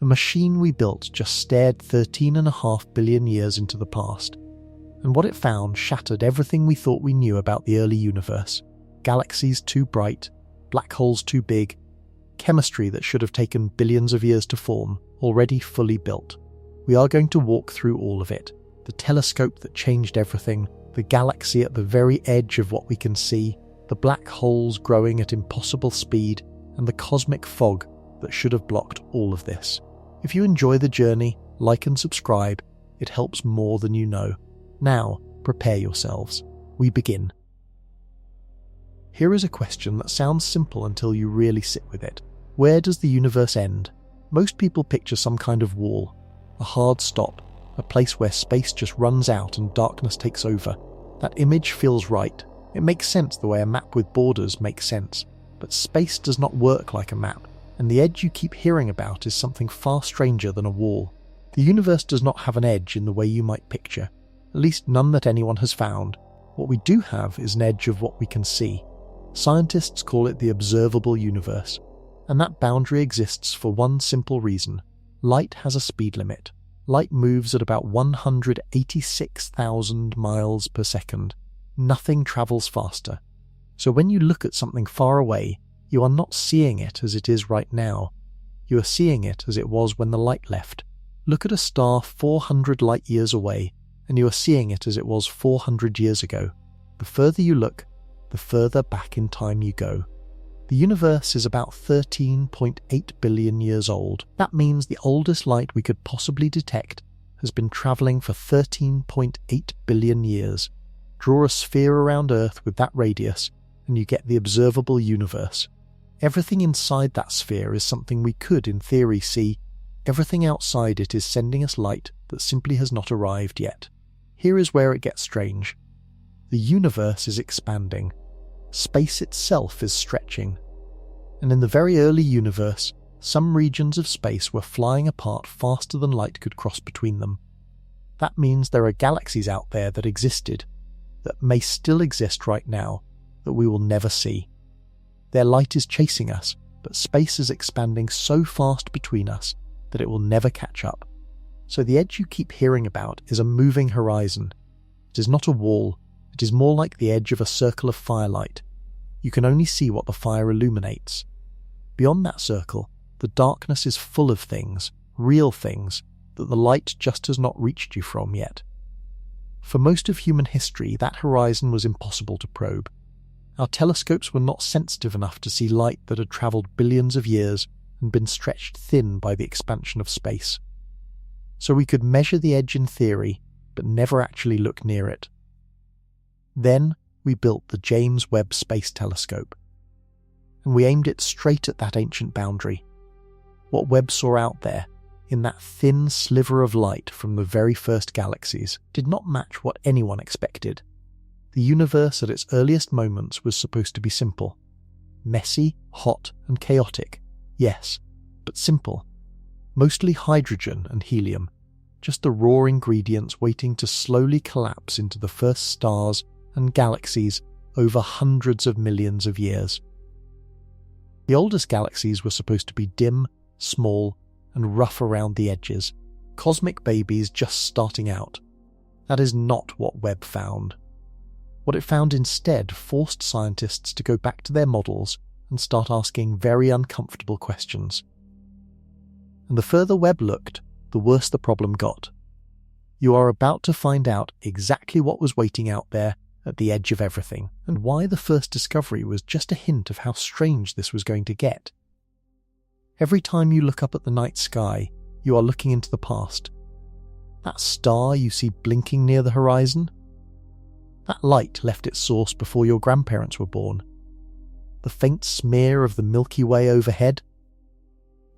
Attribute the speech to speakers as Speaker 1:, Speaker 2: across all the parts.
Speaker 1: A machine we built just stared 13.5 billion years into the past, and what it found shattered everything we thought we knew about the early universe. Galaxies too bright, black holes too big, chemistry that should have taken billions of years to form, already fully built. We are going to walk through all of it. The telescope that changed everything, the galaxy at the very edge of what we can see, the black holes growing at impossible speed, and the cosmic fog that should have blocked all of this. If you enjoy the journey, like and subscribe. It helps more than you know. Now, prepare yourselves. We begin. Here is a question that sounds simple until you really sit with it. Where does the universe end? Most people picture some kind of wall, a hard stop, a place where space just runs out and darkness takes over. That image feels right. It makes sense the way a map with borders makes sense. But space does not work like a map, and the edge you keep hearing about is something far stranger than a wall. The universe does not have an edge in the way you might picture, at least none that anyone has found. What we do have is an edge of what we can see. Scientists call it the observable universe, and that boundary exists for one simple reason. Light has a speed limit. Light moves at about 186,000 miles per second. Nothing travels faster. So when you look at something far away, you are not seeing it as it is right now. You are seeing it as it was when the light left. Look at a star 400 light years away, and you are seeing it as it was 400 years ago. The further you look, the further back in time you go. The universe is about 13.8 billion years old. That means the oldest light we could possibly detect has been travelling for 13.8 billion years. Draw a sphere around Earth with that radius, and you get the observable universe. Everything inside that sphere is something we could, in theory, see. Everything outside it is sending us light that simply has not arrived yet. Here is where it gets strange. The universe is expanding. Space itself is stretching. And in the very early universe, some regions of space were flying apart faster than light could cross between them. That means there are galaxies out there that existed, that may still exist right now, that we will never see. Their light is chasing us, but space is expanding so fast between us that it will never catch up. So the edge you keep hearing about is a moving horizon. It is not a wall. It is more like the edge of a circle of firelight. You can only see what the fire illuminates. Beyond that circle, the darkness is full of things, real things, that the light just has not reached you from yet. For most of human history, that horizon was impossible to probe. Our telescopes were not sensitive enough to see light that had travelled billions of years and been stretched thin by the expansion of space. So we could measure the edge in theory, but never actually look near it. Then we built the James Webb Space Telescope, and we aimed it straight at that ancient boundary. What Webb saw out there, in that thin sliver of light from the very first galaxies, did not match what anyone expected. The universe at its earliest moments was supposed to be simple. Messy, hot, and chaotic, yes, but simple. Mostly hydrogen and helium, just the raw ingredients waiting to slowly collapse into the first stars and galaxies over hundreds of millions of years. The oldest galaxies were supposed to be dim, small, and rough around the edges, cosmic babies just starting out. That is not what Webb found. What it found instead forced scientists to go back to their models and start asking very uncomfortable questions. And the further Webb looked, the worse the problem got. You are about to find out exactly what was waiting out there at the edge of everything, and why the first discovery was just a hint of how strange this was going to get. Every time you look up at the night sky, you are looking into the past. That star you see blinking near the horizon? That light left its source before your grandparents were born. The faint smear of the Milky Way overhead?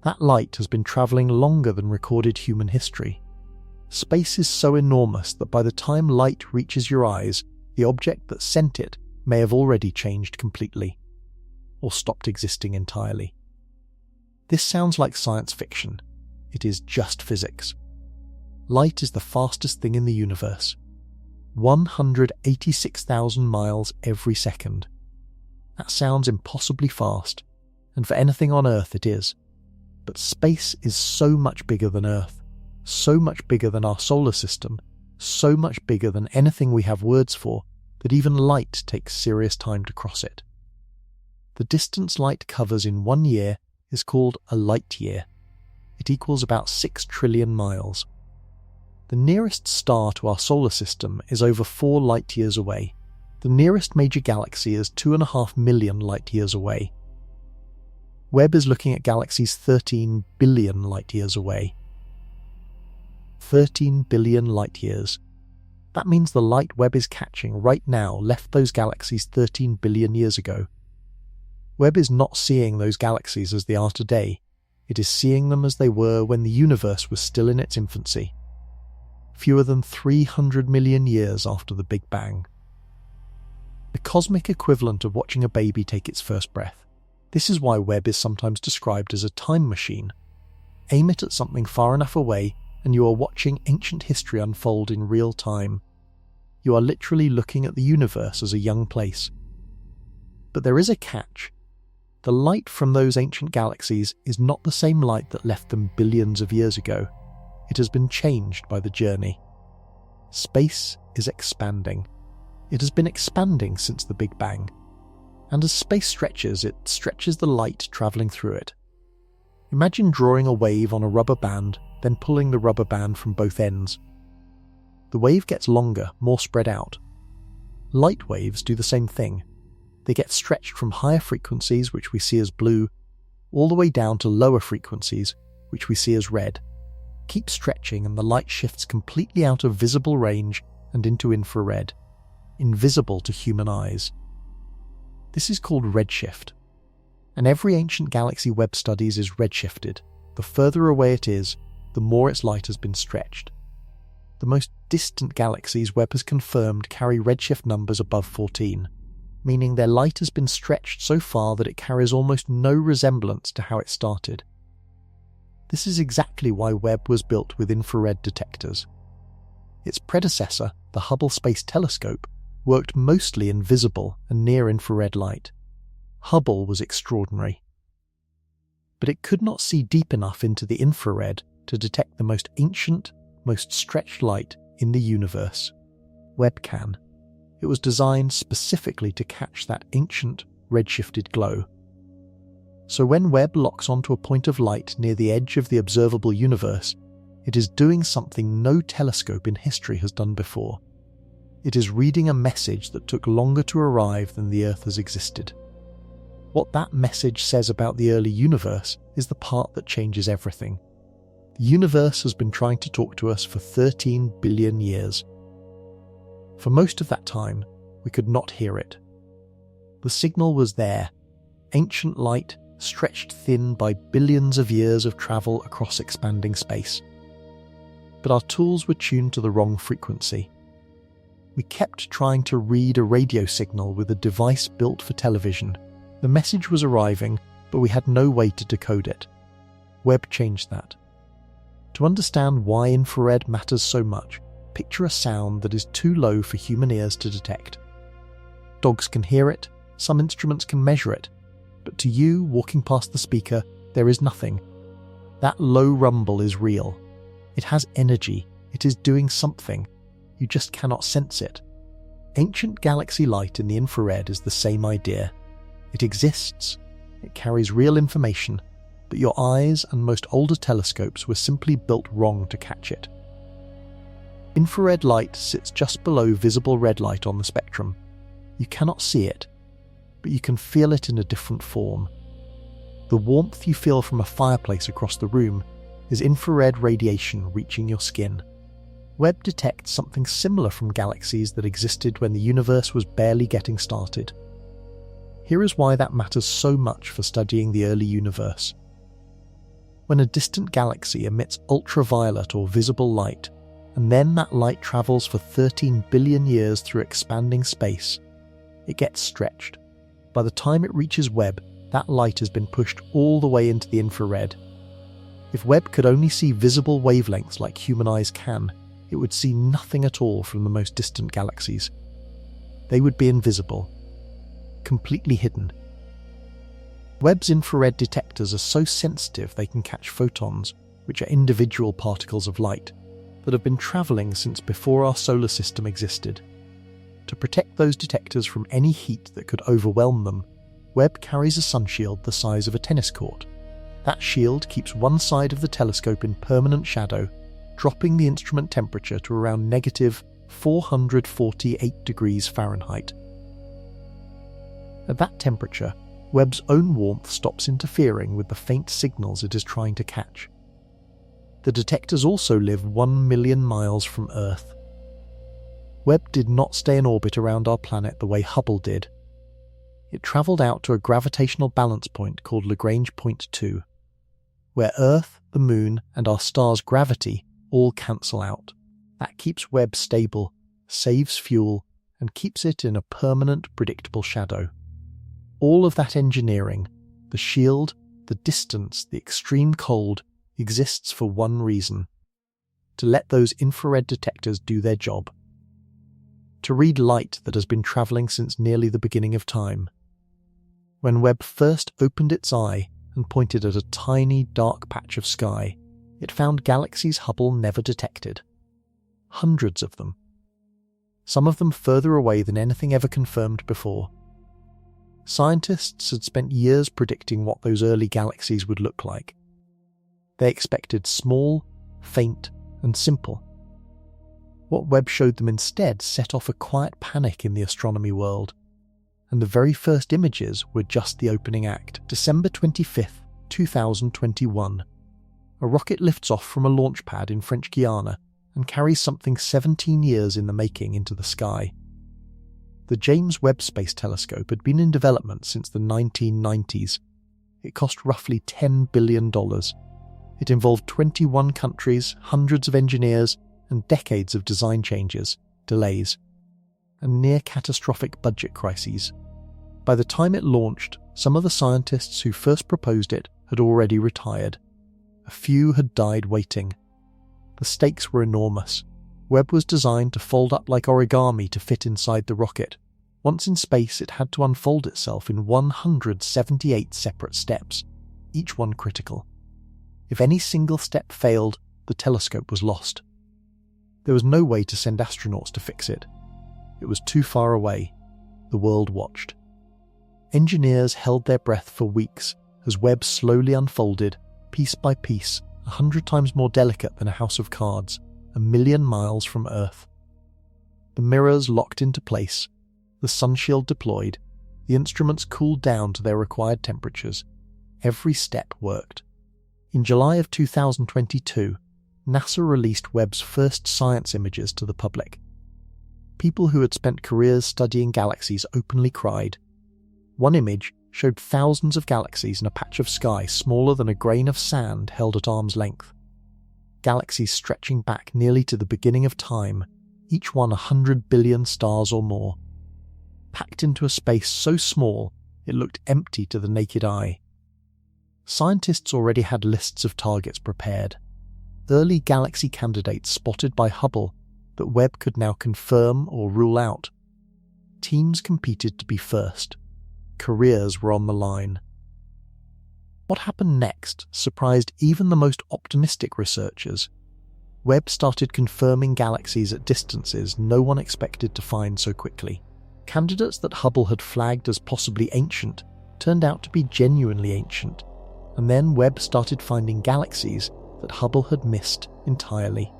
Speaker 1: That light has been travelling longer than recorded human history. Space is so enormous that by the time light reaches your eyes, the object that sent it may have already changed completely, or stopped existing entirely. This sounds like science fiction. It is just physics. Light is the fastest thing in the universe. 186,000 miles every second. That sounds impossibly fast, and for anything on Earth it is. But space is so much bigger than Earth, so much bigger than our solar system, so much bigger than anything we have words for, that even light takes serious time to cross it. The distance light covers in 1 year is called a light year. It equals about 6 trillion miles. The nearest star to our solar system is over 4 light years away. The nearest major galaxy is 2.5 million light years away. Webb is looking at galaxies 13 billion light years away. 13 billion light years. That means the light Webb is catching right now left those galaxies 13 billion years ago. Webb is not seeing those galaxies as they are today. It is seeing them as they were when the universe was still in its infancy, fewer than 300 million years after the Big Bang. The cosmic equivalent of watching a baby take its first breath. This is why Webb is sometimes described as a time machine. Aim it at something far enough away and you are watching ancient history unfold in real time. You are literally looking at the universe as a young place. But there is a catch. The light from those ancient galaxies is not the same light that left them billions of years ago. It has been changed by the journey. Space is expanding. It has been expanding since the Big Bang. And as space stretches, it stretches the light travelling through it. Imagine drawing a wave on a rubber band, then pulling the rubber band from both ends. The wave gets longer, more spread out. Light waves do the same thing. They get stretched from higher frequencies, which we see as blue, all the way down to lower frequencies, which we see as red. Keep stretching and the light shifts completely out of visible range and into infrared, invisible to human eyes. This is called redshift. And every ancient galaxy Webb studies is redshifted. The further away it is, the more its light has been stretched. The most distant galaxies Webb has confirmed carry redshift numbers above 14. Meaning their light has been stretched so far that it carries almost no resemblance to how it started. This is exactly why Webb was built with infrared detectors. Its predecessor, the Hubble Space Telescope, worked mostly in visible and near-infrared light. Hubble was extraordinary. But it could not see deep enough into the infrared to detect the most ancient, most stretched light in the universe. Webb can. It was designed specifically to catch that ancient, redshifted glow. So when Webb locks onto a point of light near the edge of the observable universe, it is doing something no telescope in history has done before. It is reading a message that took longer to arrive than the Earth has existed. What that message says about the early universe is the part that changes everything. The universe has been trying to talk to us for 13 billion years. For most of that time, we could not hear it. The signal was there, ancient light stretched thin by billions of years of travel across expanding space. But our tools were tuned to the wrong frequency. We kept trying to read a radio signal with a device built for television. The message was arriving, but we had no way to decode it. Webb changed that. To understand why infrared matters so much, picture a sound that is too low for human ears to detect. Dogs can hear it, some instruments can measure it, but to you, walking past the speaker, there is nothing. That low rumble is real. It has energy, it is doing something. You just cannot sense it. Ancient galaxy light in the infrared is the same idea. It exists, it carries real information, but your eyes and most older telescopes were simply built wrong to catch it. Infrared light sits just below visible red light on the spectrum. You cannot see it, but you can feel it in a different form. The warmth you feel from a fireplace across the room is infrared radiation reaching your skin. Webb detects something similar from galaxies that existed when the universe was barely getting started. Here is why that matters so much for studying the early universe. When a distant galaxy emits ultraviolet or visible light, and then that light travels for 13 billion years through expanding space, it gets stretched. By the time it reaches Webb, that light has been pushed all the way into the infrared. If Webb could only see visible wavelengths like human eyes can, it would see nothing at all from the most distant galaxies. They would be invisible, completely hidden. Webb's infrared detectors are so sensitive they can catch photons, which are individual particles of light, that have been travelling since before our solar system existed. To protect those detectors from any heat that could overwhelm them, Webb carries a sunshield the size of a tennis court. That shield keeps one side of the telescope in permanent shadow, dropping the instrument temperature to around negative 448 degrees Fahrenheit. At that temperature, Webb's own warmth stops interfering with the faint signals it is trying to catch. The detectors also live 1 million miles from Earth. Webb did not stay in orbit around our planet the way Hubble did. It travelled out to a gravitational balance point called Lagrange Point 2, where Earth, the Moon, and our star's gravity all cancel out. That keeps Webb stable, saves fuel, and keeps it in a permanent, predictable shadow. All of that engineering, the shield, the distance, the extreme cold, exists for one reason: to let those infrared detectors do their job. To read light that has been travelling since nearly the beginning of time. When Webb first opened its eye and pointed at a tiny, dark patch of sky, it found galaxies Hubble never detected. Hundreds of them. Some of them further away than anything ever confirmed before. Scientists had spent years predicting what those early galaxies would look like. They expected small, faint, and simple. What Webb showed them instead set off a quiet panic in the astronomy world, and the very first images were just the opening act. December 25th, 2021. A rocket lifts off from a launch pad in French Guiana and carries something 17 years in the making into the sky. The James Webb Space Telescope had been in development since the 1990s. It cost roughly $10 billion. It involved 21 countries, hundreds of engineers, and decades of design changes, delays, and near-catastrophic budget crises. By the time it launched, some of the scientists who first proposed it had already retired. A few had died waiting. The stakes were enormous. Webb was designed to fold up like origami to fit inside the rocket. Once in space, it had to unfold itself in 178 separate steps, each one critical. If any single step failed, the telescope was lost. There was no way to send astronauts to fix it. It was too far away. The world watched. Engineers held their breath for weeks as Webb slowly unfolded, piece by piece, 100 times more delicate than a house of cards, 1 million miles from Earth. The mirrors locked into place, the sunshield deployed, the instruments cooled down to their required temperatures. Every step worked. In July of 2022, NASA released Webb's first science images to the public. People who had spent careers studying galaxies openly cried. One image showed thousands of galaxies in a patch of sky smaller than a grain of sand held at arm's length. Galaxies stretching back nearly to the beginning of time, each one 100 billion stars or more. Packed into a space so small it looked empty to the naked eye. Scientists already had lists of targets prepared. Early galaxy candidates spotted by Hubble that Webb could now confirm or rule out. Teams competed to be first. Careers were on the line. What happened next surprised even the most optimistic researchers. Webb started confirming galaxies at distances no one expected to find so quickly. Candidates that Hubble had flagged as possibly ancient turned out to be genuinely ancient, and then Webb started finding galaxies that Hubble had missed entirely.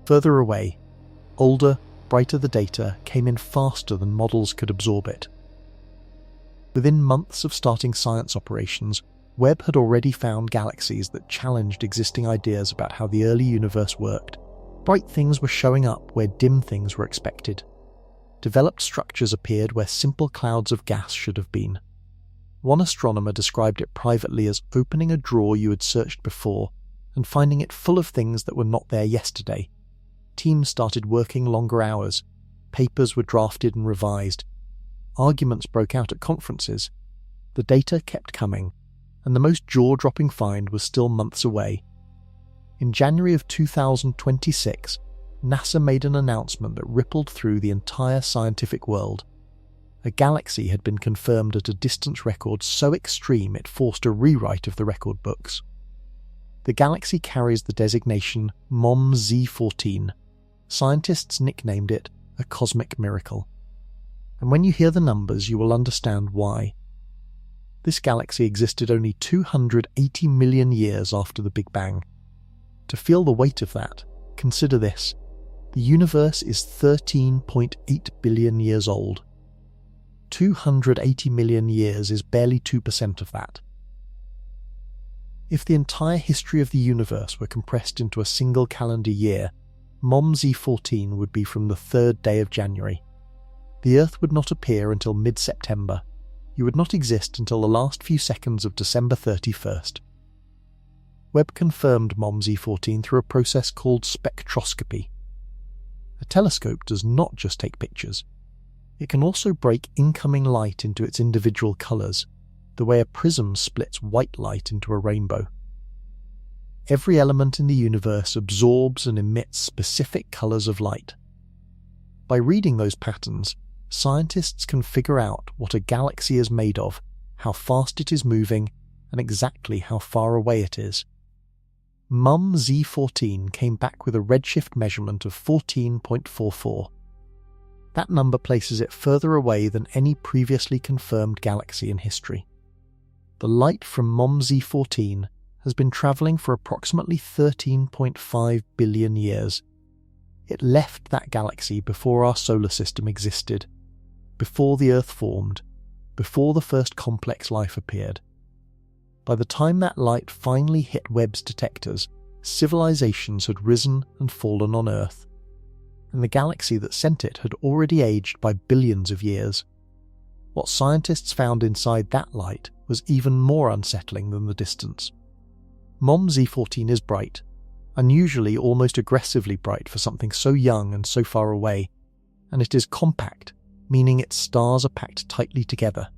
Speaker 1: Further away, older, brighter the data came in faster than models could absorb it. Within months of starting science operations, Webb had already found galaxies that challenged existing ideas about how the early universe worked. Bright things were showing up where dim things were expected. Developed structures appeared where simple clouds of gas should have been. One astronomer described it privately as opening a drawer you had searched before and finding it full of things that were not there yesterday. Teams started working longer hours. Papers were drafted and revised. Arguments broke out at conferences. The data kept coming, and the most jaw-dropping find was still months away. In January of 2026, NASA made an announcement that rippled through the entire scientific world. a galaxy had been confirmed at a distance record so extreme it forced a rewrite of the record books. The galaxy carries the designation MOM Z14. Scientists nicknamed it a cosmic miracle. And when you hear the numbers, you will understand why. This galaxy existed only 280 million years after the Big Bang. To feel the weight of that, consider this. The universe is 13.8 billion years old. 280 million years is barely 2% of that. If the entire history of the universe were compressed into a single calendar year, MOM Z14 would be from the 3rd day of January. The Earth would not appear until mid-September. You would not exist until the last few seconds of December 31st. Webb confirmed MOM Z14 through a process called spectroscopy. A telescope does not just take pictures. It can also break incoming light into its individual colours, the way a prism splits white light into a rainbow. Every element in the universe absorbs and emits specific colours of light. By reading those patterns, scientists can figure out what a galaxy is made of, how fast it is moving, and exactly how far away it is. MOM Z14 came back with a redshift measurement of 14.44. That number places it further away than any previously confirmed galaxy in history. The light from MOM Z14 has been travelling for approximately 13.5 billion years. It left that galaxy before our solar system existed, before the Earth formed, before the first complex life appeared. By the time that light finally hit Webb's detectors, civilizations had risen and fallen on Earth, and the galaxy that sent it had already aged by billions of years. What scientists found inside that light was even more unsettling than the distance. MOM Z14 is bright, unusually almost aggressively bright for something so young and so far away, and it is compact, meaning its stars are packed tightly together.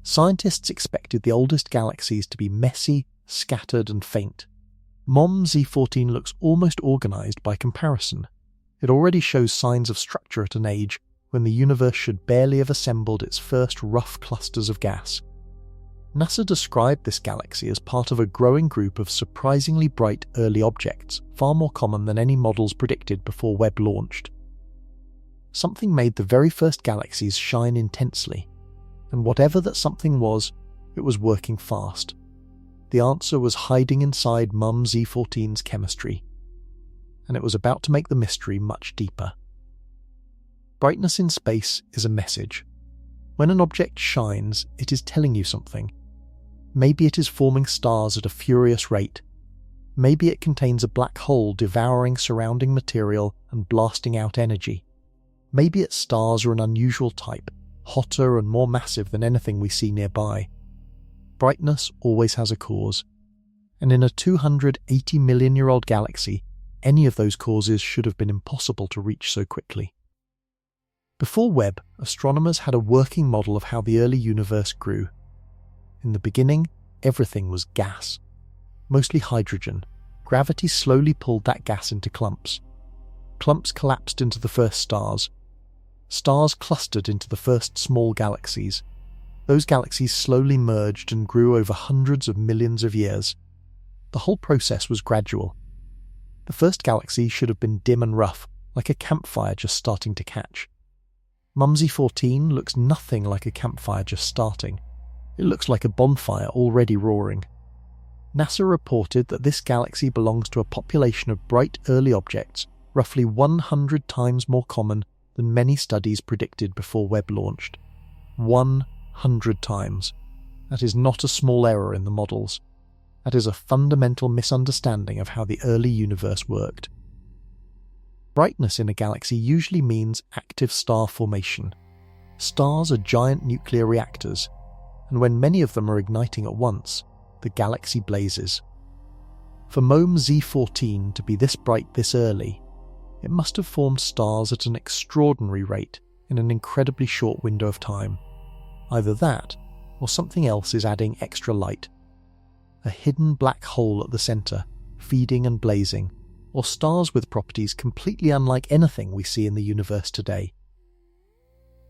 Speaker 1: Scientists expected the oldest galaxies to be messy, scattered and faint. MOM Z14 looks almost organised by comparison. It already shows signs of structure at an age when the universe should barely have assembled its first rough clusters of gas. NASA described this galaxy as part of a growing group of surprisingly bright early objects, far more common than any models predicted before Webb launched. Something made the very first galaxies shine intensely, and whatever that something was, it was working fast. The answer was hiding inside MOM Z14's chemistry, and it was about to make the mystery much deeper. Brightness in space is a message. When an object shines, it is telling you something. Maybe it is forming stars at a furious rate. Maybe it contains a black hole devouring surrounding material and blasting out energy. Maybe its stars are an unusual type, hotter and more massive than anything we see nearby. Brightness always has a cause, and in a 280 million-year-old galaxy, any of those causes should have been impossible to reach so quickly. Before Webb, astronomers had a working model of how the early universe grew. In the beginning, everything was gas, mostly hydrogen. Gravity slowly pulled that gas into clumps. Clumps collapsed into the first stars. Stars clustered into the first small galaxies. Those galaxies slowly merged and grew over hundreds of millions of years. The whole process was gradual. The first galaxy should have been dim and rough, like a campfire just starting to catch. MOM Z14 looks nothing like a campfire just starting. It looks like a bonfire already roaring. NASA reported that this galaxy belongs to a population of bright early objects, roughly 100 times more common than many studies predicted before Webb launched. 100 times. That is not a small error in the models. That is a fundamental misunderstanding of how the early universe worked. Brightness in a galaxy usually means active star formation. Stars are giant nuclear reactors, and when many of them are igniting at once, the galaxy blazes. For MOM Z14 to be this bright this early, it must have formed stars at an extraordinary rate in an incredibly short window of time. Either that, or something else is adding extra light. A hidden black hole at the centre, feeding and blazing, or stars with properties completely unlike anything we see in the universe today.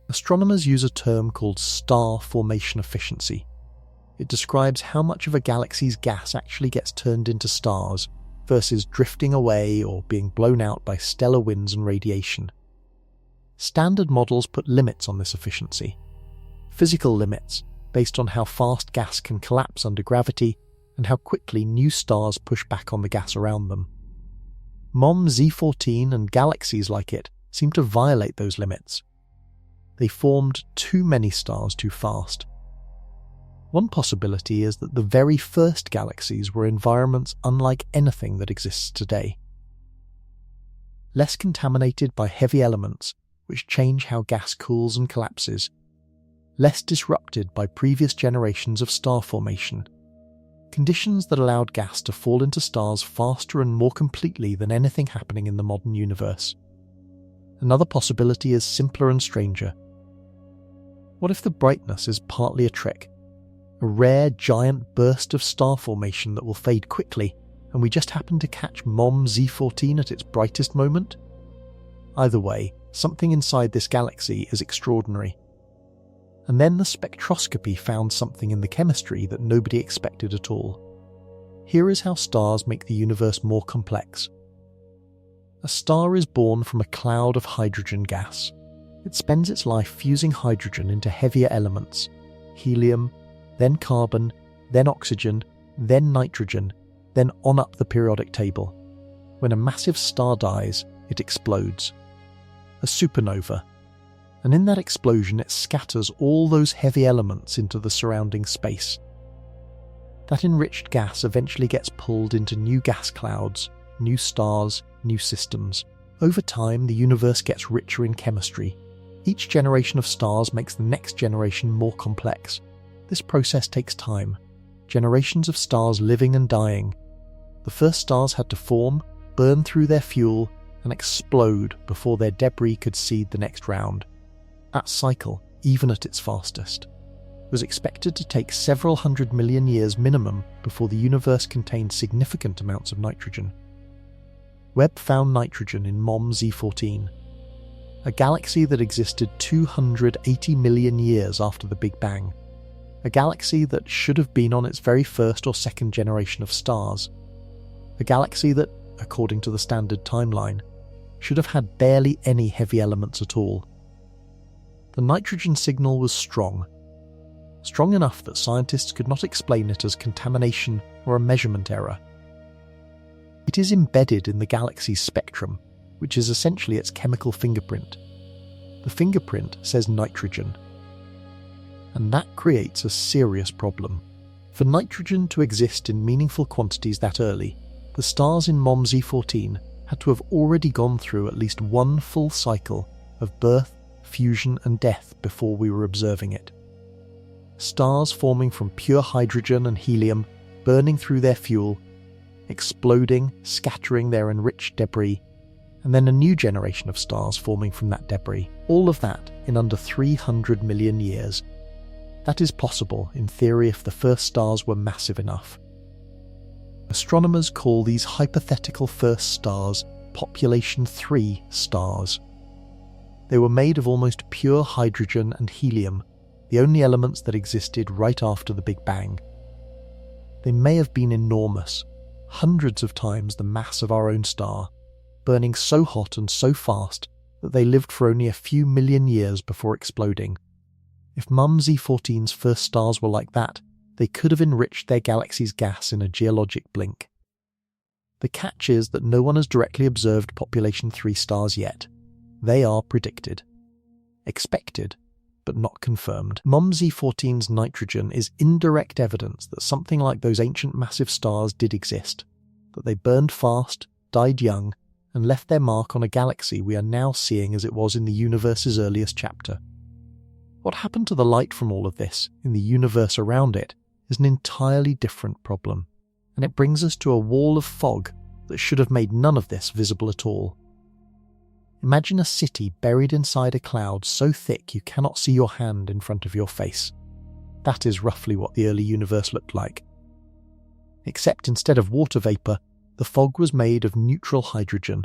Speaker 1: Astronomers use a term called star formation efficiency. It describes how much of a galaxy's gas actually gets turned into stars versus drifting away or being blown out by stellar winds and radiation. Standard models put limits on this efficiency. Physical limits, based on how fast gas can collapse under gravity and how quickly new stars push back on the gas around them. MOM Z14 and galaxies like it seem to violate those limits. They formed too many stars too fast. One possibility is that the very first galaxies were environments unlike anything that exists today. Less contaminated by heavy elements which change how gas cools and collapses, less disrupted by previous generations of star formation, conditions that allowed gas to fall into stars faster and more completely than anything happening in the modern universe. Another possibility is simpler and stranger. What if the brightness is partly a trick? A rare giant burst of star formation that will fade quickly, and we just happen to catch MOM Z14 at its brightest moment? Either way, something inside this galaxy is extraordinary. And then the spectroscopy found something in the chemistry that nobody expected at all. Here is how stars make the universe more complex. A star is born from a cloud of hydrogen gas. It spends its life fusing hydrogen into heavier elements, helium, then carbon, then oxygen, then nitrogen, then on up the periodic table. When a massive star dies, it explodes. A supernova. And in that explosion it scatters all those heavy elements into the surrounding space. That enriched gas eventually gets pulled into new gas clouds, new stars, new systems. Over time, the universe gets richer in chemistry. Each generation of stars makes the next generation more complex. This process takes time. Generations of stars living and dying. The first stars had to form, burn through their fuel, and explode before their debris could seed the next round. That cycle, even at its fastest, was expected to take several 100 million years minimum before the universe contained significant amounts of nitrogen. Webb found nitrogen in MOM Z14, a galaxy that existed 280 million years after the Big Bang, a galaxy that should have been on its very first or second generation of stars, a galaxy that, according to the standard timeline, should have had barely any heavy elements at all. The nitrogen signal was strong enough that scientists could not explain it as contamination or a measurement error. It is embedded in the galaxy's spectrum, which is essentially its chemical fingerprint. The fingerprint says nitrogen. And that creates a serious problem. For nitrogen to exist in meaningful quantities that early, the stars in MOM Z14 had to have already gone through at least one full cycle of birth, fusion and death before we were observing it. Stars forming from pure hydrogen and helium, burning through their fuel, exploding, scattering their enriched debris, and then a new generation of stars forming from that debris. All of that in under 300 million years. That is possible, in theory, if the first stars were massive enough. Astronomers call these hypothetical first stars Population 3 stars. They were made of almost pure hydrogen and helium, the only elements that existed right after the Big Bang. They may have been enormous, hundreds of times the mass of our own star, burning so hot and so fast that they lived for only a few million years before exploding. If MOM Z14's first stars were like that, they could have enriched their galaxy's gas in a geologic blink. The catch is that no one has directly observed Population 3 stars yet. They are predicted. Expected, but not confirmed. MOM Z14's nitrogen is indirect evidence that something like those ancient massive stars did exist, that they burned fast, died young, and left their mark on a galaxy we are now seeing as it was in the universe's earliest chapter. What happened to the light from all of this, in the universe around it, is an entirely different problem, and it brings us to a wall of fog that should have made none of this visible at all. Imagine a city buried inside a cloud so thick you cannot see your hand in front of your face. That is roughly what the early universe looked like. Except instead of water vapour, the fog was made of neutral hydrogen.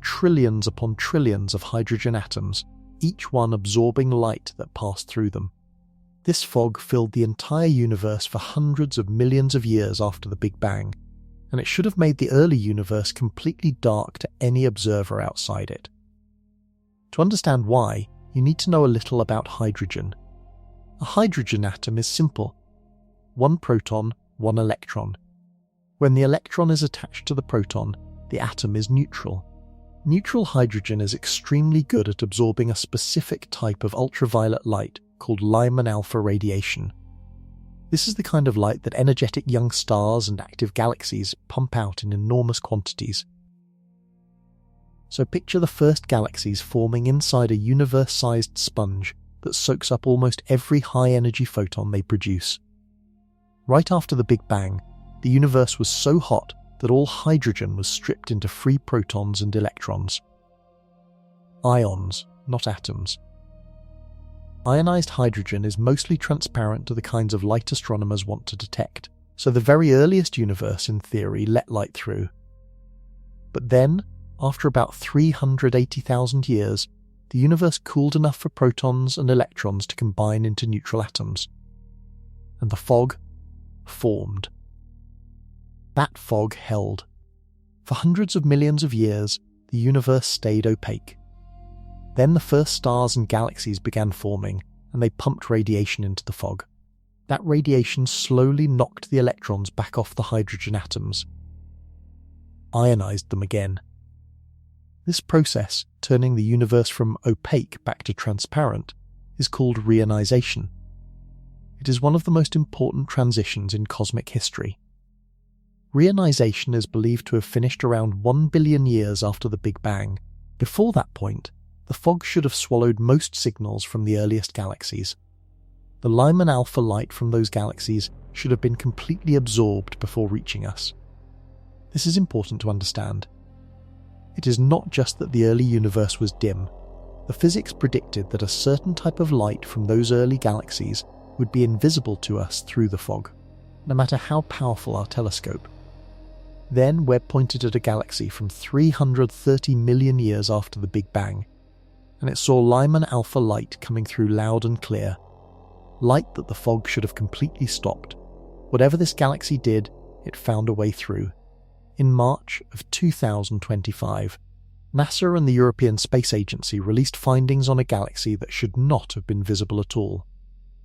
Speaker 1: Trillions upon trillions of hydrogen atoms, each one absorbing light that passed through them. This fog filled the entire universe for hundreds of millions of years after the Big Bang, and it should have made the early universe completely dark to any observer outside it. To understand why, you need to know a little about hydrogen. A hydrogen atom is simple. One proton, one electron. When the electron is attached to the proton, the atom is neutral. Neutral hydrogen is extremely good at absorbing a specific type of ultraviolet light called Lyman alpha radiation. This is the kind of light that energetic young stars and active galaxies pump out in enormous quantities. So picture the first galaxies forming inside a universe-sized sponge that soaks up almost every high-energy photon they produce. Right after the Big Bang, the universe was so hot that all hydrogen was stripped into free protons and electrons. Ions, not atoms. Ionized hydrogen is mostly transparent to the kinds of light astronomers want to detect, so the very earliest universe, in theory, let light through. But then, after about 380,000 years, the universe cooled enough for protons and electrons to combine into neutral atoms. And the fog formed. That fog held. For hundreds of millions of years, the universe stayed opaque. Then the first stars and galaxies began forming, and they pumped radiation into the fog. That radiation slowly knocked the electrons back off the hydrogen atoms, ionized them again. This process, turning the universe from opaque back to transparent, is called reionization. It is one of the most important transitions in cosmic history. Reionization is believed to have finished around 1 billion years after the Big Bang. Before that point, the fog should have swallowed most signals from the earliest galaxies. The Lyman alpha light from those galaxies should have been completely absorbed before reaching us. This is important to understand. It is not just that the early universe was dim. The physics predicted that a certain type of light from those early galaxies would be invisible to us through the fog, no matter how powerful our telescope. Then Webb pointed at a galaxy from 330 million years after the Big Bang, and it saw Lyman alpha light coming through loud and clear, light that the fog should have completely stopped. Whatever this galaxy did, it found a way through. In March of 2025, NASA and the European Space Agency released findings on a galaxy that should not have been visible at all.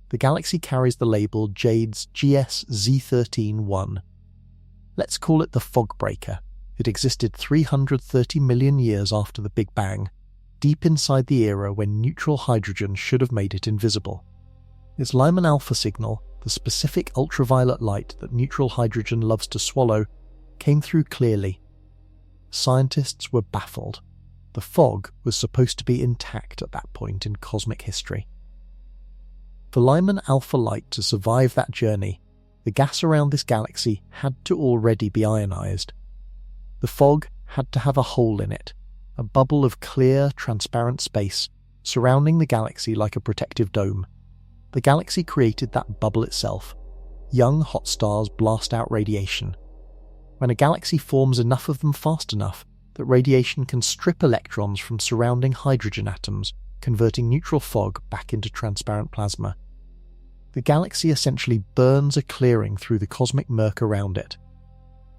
Speaker 1: The galaxy carries the label JADES GS-Z13-1. Let's call it the Fog Breaker. It existed 330 million years after the Big Bang, deep inside the era when neutral hydrogen should have made it invisible. Its Lyman alpha signal, the specific ultraviolet light that neutral hydrogen loves to swallow, came through clearly. Scientists were baffled. The fog was supposed to be intact at that point in cosmic history. For Lyman alpha light to survive that journey, the gas around this galaxy had to already be ionized. The fog had to have a hole in it, a bubble of clear, transparent space surrounding the galaxy like a protective dome. The galaxy created that bubble itself. Young hot stars blast out radiation. When a galaxy forms enough of them fast enough that radiation can strip electrons from surrounding hydrogen atoms, converting neutral fog back into transparent plasma. The galaxy essentially burns a clearing through the cosmic murk around it.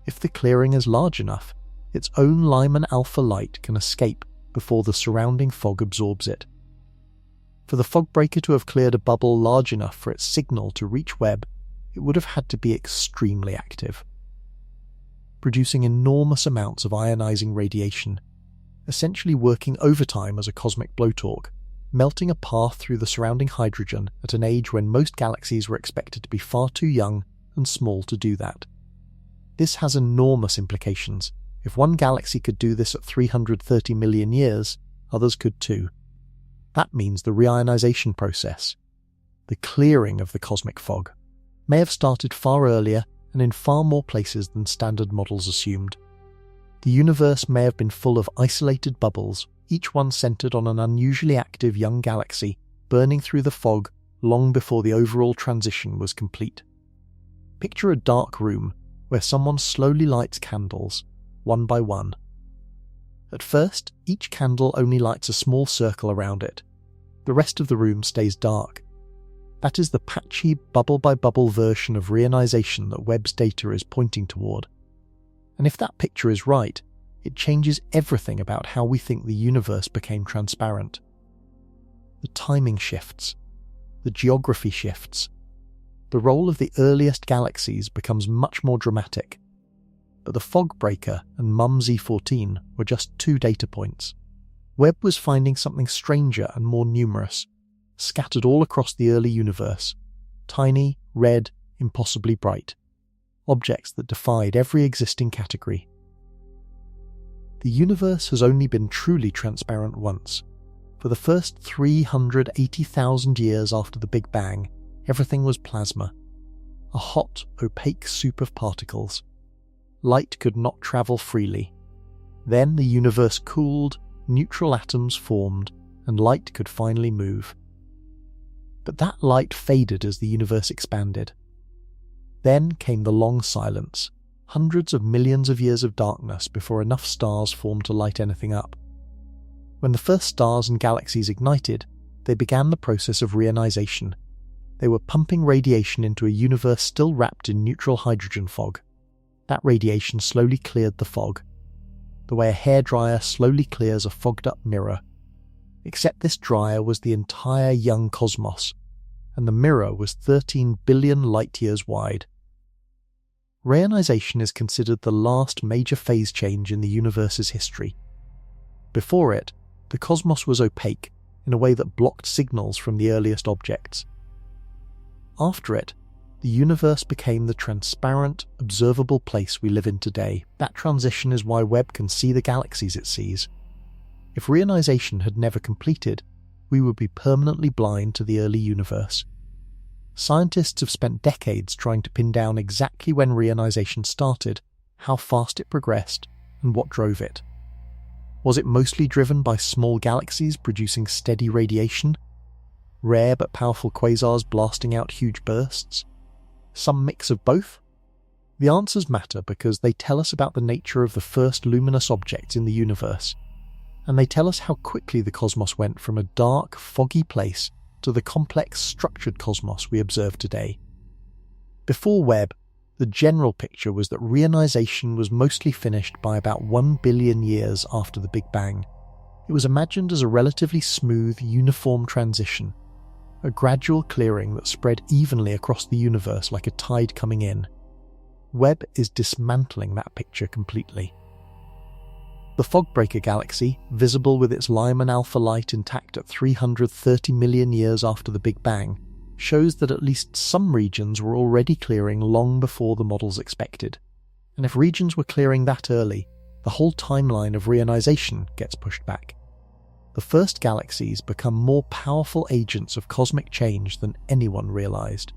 Speaker 1: If the clearing is large enough, its own Lyman alpha light can escape before the surrounding fog absorbs it. For the fog breaker to have cleared a bubble large enough for its signal to reach Webb, it would have had to be extremely active, producing enormous amounts of ionizing radiation, essentially working overtime as a cosmic blowtorch, melting a path through the surrounding hydrogen at an age when most galaxies were expected to be far too young and small to do that. This has enormous implications. If one galaxy could do this at 330 million years, others could too. That means the reionization process, the clearing of the cosmic fog, may have started far earlier and in far more places than standard models assumed. The universe may have been full of isolated bubbles, each one centered on an unusually active young galaxy, burning through the fog long before the overall transition was complete. Picture a dark room where someone slowly lights candles, one by one. At first, each candle only lights a small circle around it, The rest of the room stays dark. That is the patchy, bubble-by-bubble version of reionization that Webb's data is pointing toward. And if that picture is right, it changes everything about how we think the universe became transparent. The timing shifts. The geography shifts. The role of the earliest galaxies becomes much more dramatic. But the fog breaker and MUM-Z14 were just 2 data points. Webb was finding something stranger and more numerous, scattered all across the early universe, tiny, red, impossibly bright, objects that defied every existing category. The universe has only been truly transparent once. For the first 380,000 years after the Big Bang, everything was plasma, a hot, opaque soup of particles. Light could not travel freely. Then the universe cooled, neutral atoms formed, and light could finally move. But that light faded as the universe expanded. Then came the long silence, hundreds of millions of years of darkness before enough stars formed to light anything up. When the first stars and galaxies ignited, they began the process of reionization. They were pumping radiation into a universe still wrapped in neutral hydrogen fog. That radiation slowly cleared the fog, the way a hairdryer slowly clears a fogged-up mirror. Except this dryer was the entire young cosmos, and the mirror was 13 billion light-years wide. Reionization is considered the last major phase change in the universe's history. Before it, the cosmos was opaque in a way that blocked signals from the earliest objects. After it, the universe became the transparent, observable place we live in today. That transition is why Webb can see the galaxies it sees. If reionization had never completed, we would be permanently blind to the early universe. Scientists have spent decades trying to pin down exactly when reionization started, how fast it progressed, and what drove it. Was it mostly driven by small galaxies producing steady radiation? Rare but powerful quasars blasting out huge bursts? Some mix of both? The answers matter because they tell us about the nature of the first luminous objects in the universe, and they tell us how quickly the cosmos went from a dark, foggy place to the complex, structured cosmos we observe today. Before Webb, the general picture was that reionization was mostly finished by about 1 billion years after the Big Bang. It was imagined as a relatively smooth, uniform transition, a gradual clearing that spread evenly across the universe like a tide coming in. Webb is dismantling that picture completely. The Fogbreaker galaxy, visible with its Lyman alpha light intact at 330 million years after the Big Bang, shows that at least some regions were already clearing long before the models expected. And if regions were clearing that early, the whole timeline of reionization gets pushed back. The first galaxies become more powerful agents of cosmic change than anyone realized.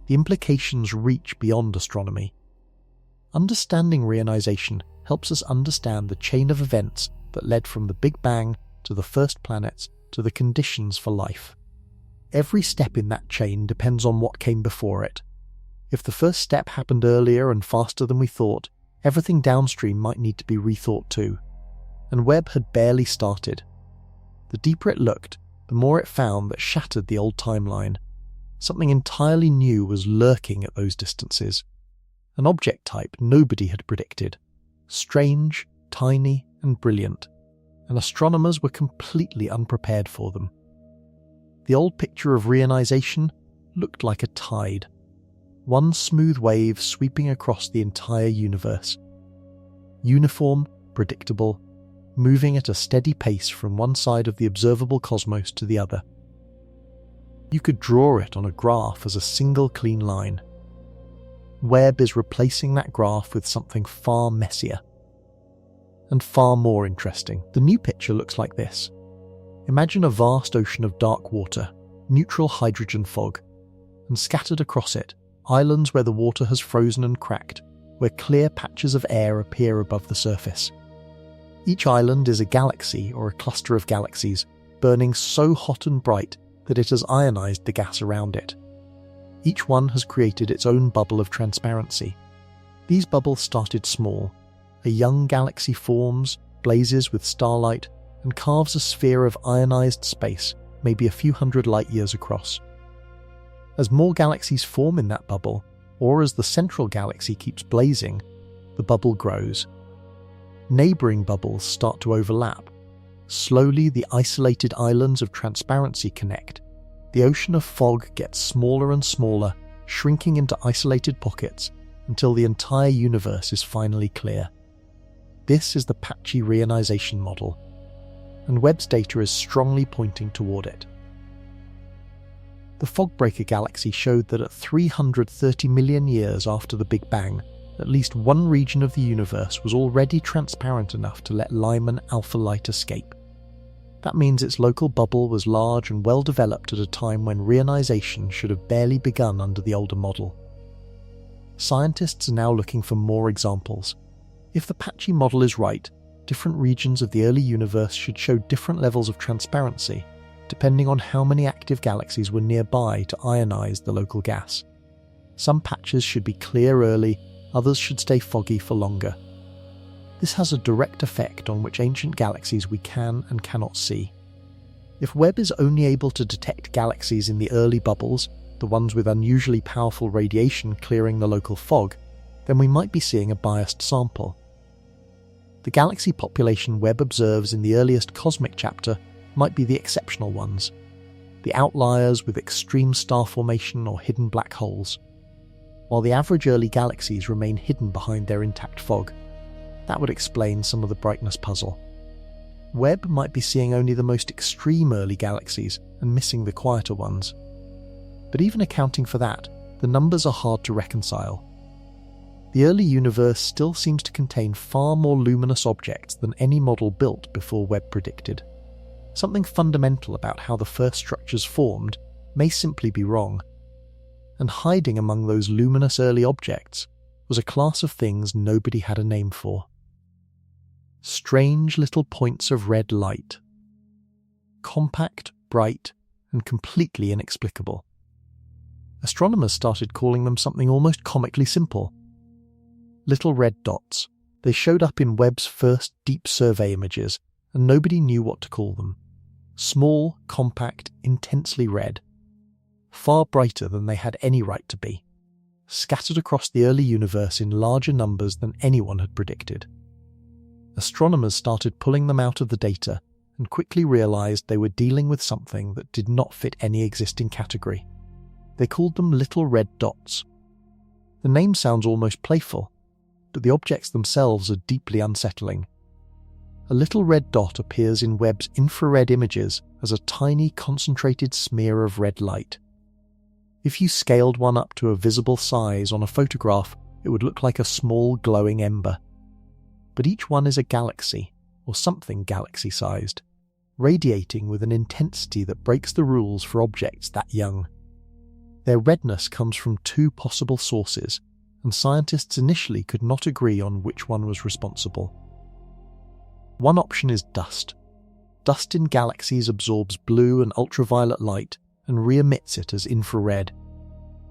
Speaker 1: The implications reach beyond astronomy. Understanding reionization helps us understand the chain of events that led from the Big Bang to the first planets to the conditions for life. Every step in that chain depends on what came before it. If the first step happened earlier and faster than we thought, everything downstream might need to be rethought too. And Webb had barely started. The deeper it looked, the more it found that shattered the old timeline. Something entirely new was lurking at those distances. An object type nobody had predicted. Strange, tiny, and brilliant. And astronomers were completely unprepared for them. The old picture of reionization looked like a tide. One smooth wave sweeping across the entire universe. Uniform, predictable, moving at a steady pace from one side of the observable cosmos to the other. You could draw it on a graph as a single clean line. Webb is replacing that graph with something far messier and far more interesting. The new picture looks like this. Imagine a vast ocean of dark water, neutral hydrogen fog, and scattered across it, islands where the water has frozen and cracked, where clear patches of air appear above the surface. Each island is a galaxy or a cluster of galaxies, burning so hot and bright that it has ionized the gas around it. Each one has created its own bubble of transparency. These bubbles started small. A young galaxy forms, blazes with starlight, and carves a sphere of ionized space maybe a few hundred light years across. As more galaxies form in that bubble, or as the central galaxy keeps blazing, the bubble grows. Neighbouring bubbles start to overlap. Slowly, the isolated islands of transparency connect. The ocean of fog gets smaller and smaller, shrinking into isolated pockets until the entire universe is finally clear. This is the patchy reionization model, and Webb's data is strongly pointing toward it. The Fogbreaker galaxy showed that at 330 million years after the Big Bang, at least one region of the universe was already transparent enough to let Lyman alpha light escape. That means its local bubble was large and well developed at a time when reionization should have barely begun under the older model. Scientists are now looking for more examples. If the patchy model is right, different regions of the early universe should show different levels of transparency, depending on how many active galaxies were nearby to ionize the local gas. Some patches should be clear early, others should stay foggy for longer. This has a direct effect on which ancient galaxies we can and cannot see. If Webb is only able to detect galaxies in the early bubbles, the ones with unusually powerful radiation clearing the local fog, then we might be seeing a biased sample. The galaxy population Webb observes in the earliest cosmic chapter might be the exceptional ones, the outliers with extreme star formation or hidden black holes, while the average early galaxies remain hidden behind their intact fog. That would explain some of the brightness puzzle. Webb might be seeing only the most extreme early galaxies and missing the quieter ones. But even accounting for that, the numbers are hard to reconcile. The early universe still seems to contain far more luminous objects than any model built before Webb predicted. Something fundamental about how the first structures formed may simply be wrong. And hiding among those luminous early objects was a class of things nobody had a name for. Strange little points of red light. Compact, bright, and completely inexplicable. Astronomers started calling them something almost comically simple. Little red dots. They showed up in Webb's first deep survey images, and nobody knew what to call them. Small, compact, intensely red. Far brighter than they had any right to be. Scattered across the early universe in larger numbers than anyone had predicted. Astronomers started pulling them out of the data and quickly realized they were dealing with something that did not fit any existing category. They called them little red dots. The name sounds almost playful, but the objects themselves are deeply unsettling. A little red dot appears in Webb's infrared images as a tiny concentrated smear of red light. If you scaled one up to a visible size on a photograph, it would look like a small glowing ember. But each one is a galaxy, or something galaxy-sized, radiating with an intensity that breaks the rules for objects that young. Their redness comes from two possible sources, and scientists initially could not agree on which one was responsible. One option is dust. Dust in galaxies absorbs blue and ultraviolet light and re-emits it as infrared.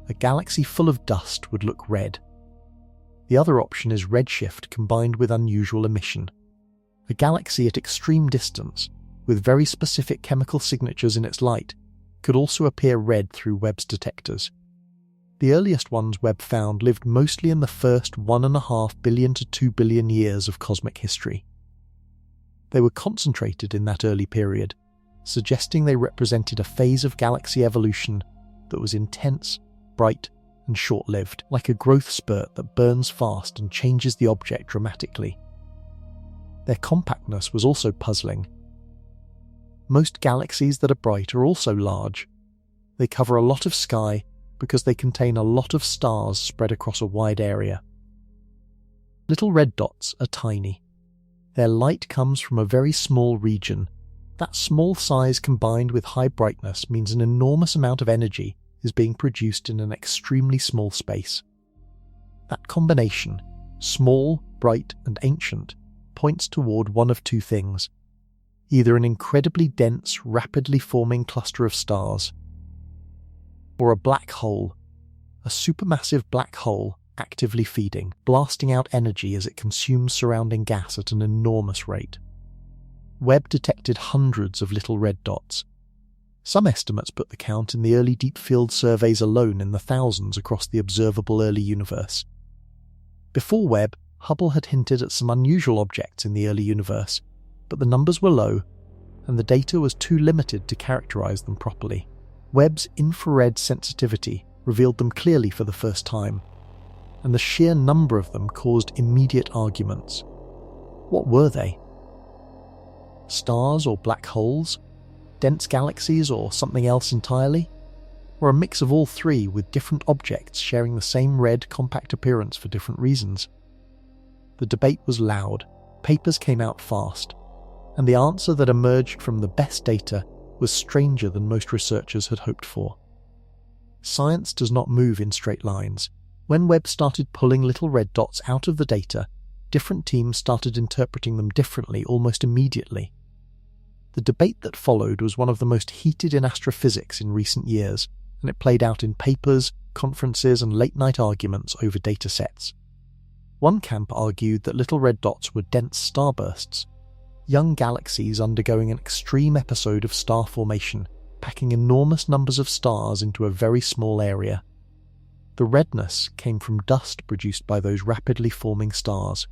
Speaker 1: A galaxy full of dust would look red. The other option is redshift combined with unusual emission. A galaxy at extreme distance, with very specific chemical signatures in its light, could also appear red through Webb's detectors. The earliest ones Webb found lived mostly in the first 1.5 billion to 2 billion years of cosmic history. They were concentrated in that early period, suggesting they represented a phase of galaxy evolution that was intense, bright, and short-lived, like a growth spurt that burns fast and changes the object dramatically. Their compactness was also puzzling. Most galaxies that are bright are also large. They cover a lot of sky because they contain a lot of stars spread across a wide area. Little red dots are tiny. Their light comes from a very small region. That small size combined with high brightness means an enormous amount of energy is being produced in an extremely small space. That combination, small, bright, and ancient, points toward one of two things. Either an incredibly dense, rapidly forming cluster of stars, or a black hole, a supermassive black hole actively feeding, blasting out energy as it consumes surrounding gas at an enormous rate. Webb detected hundreds of little red dots. Some estimates put the count in the early deep field surveys alone in the thousands across the observable early universe. Before Webb, Hubble had hinted at some unusual objects in the early universe, but the numbers were low, and the data was too limited to characterize them properly. Webb's infrared sensitivity revealed them clearly for the first time, and the sheer number of them caused immediate arguments. What were they? Stars or black holes? Dense galaxies or something else entirely? Or a mix of all three with different objects sharing the same red, compact appearance for different reasons? The debate was loud, papers came out fast, and the answer that emerged from the best data was stranger than most researchers had hoped for. Science does not move in straight lines. When Webb started pulling little red dots out of the data, different teams started interpreting them differently almost immediately. The debate that followed was one of the most heated in astrophysics in recent years, and it played out in papers, conferences, and late-night arguments over data sets. One camp argued that little red dots were dense starbursts, young galaxies undergoing an extreme episode of star formation, packing enormous numbers of stars into a very small area. The redness came from dust produced by those rapidly forming stars.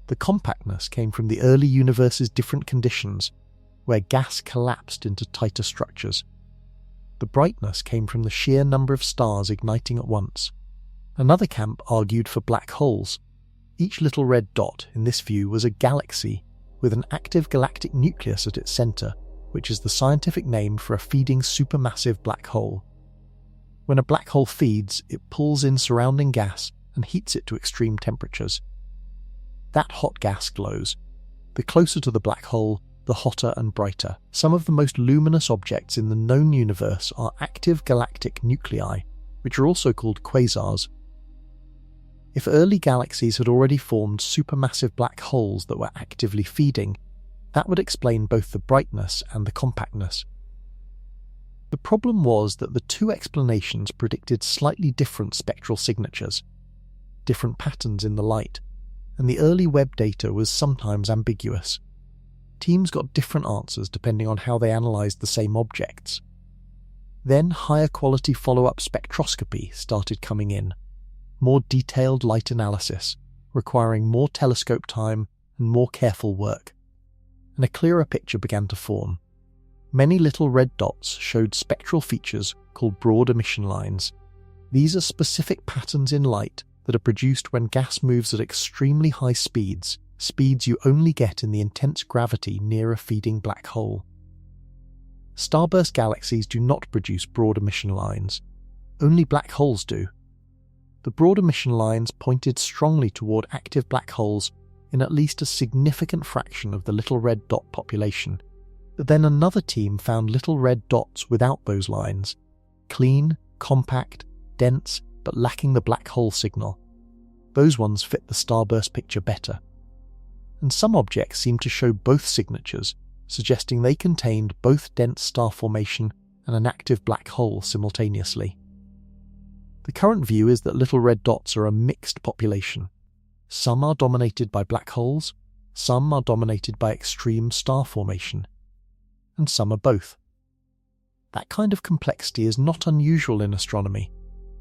Speaker 1: The compactness came from the early universe's different conditions, where gas collapsed into tighter structures. The brightness came from the sheer number of stars igniting at once. Another camp argued for black holes. Each little red dot, in this view, was a galaxy with an active galactic nucleus at its centre, which is the scientific name for a feeding supermassive black hole. When a black hole feeds, it pulls in surrounding gas and heats it to extreme temperatures. That hot gas glows. The closer to the black hole, the hotter and brighter. Some of the most luminous objects in the known universe are active galactic nuclei, which are also called quasars. If early galaxies had already formed supermassive black holes that were actively feeding, that would explain both the brightness and the compactness. The problem was that the two explanations predicted slightly different spectral signatures, different patterns in the light, and the early Webb data was sometimes ambiguous. Teams got different answers depending on how they analysed the same objects. Then higher quality follow-up spectroscopy started coming in, more detailed light analysis, requiring more telescope time and more careful work, and a clearer picture began to form. Many little red dots showed spectral features called broad emission lines. These are specific patterns in light that are produced when gas moves at extremely high speeds you only get in the intense gravity near a feeding black hole. Starburst galaxies do not produce broad emission lines. Only black holes do. The broad emission lines pointed strongly toward active black holes in at least a significant fraction of the little red dot population. But then another team found little red dots without those lines, clean, compact, dense, but lacking the black hole signal. Those ones fit the starburst picture better. And some objects seemed to show both signatures, suggesting they contained both dense star formation and an active black hole simultaneously. The current view is that little red dots are a mixed population. Some are dominated by black holes, some are dominated by extreme star formation, and some are both. That kind of complexity is not unusual in astronomy,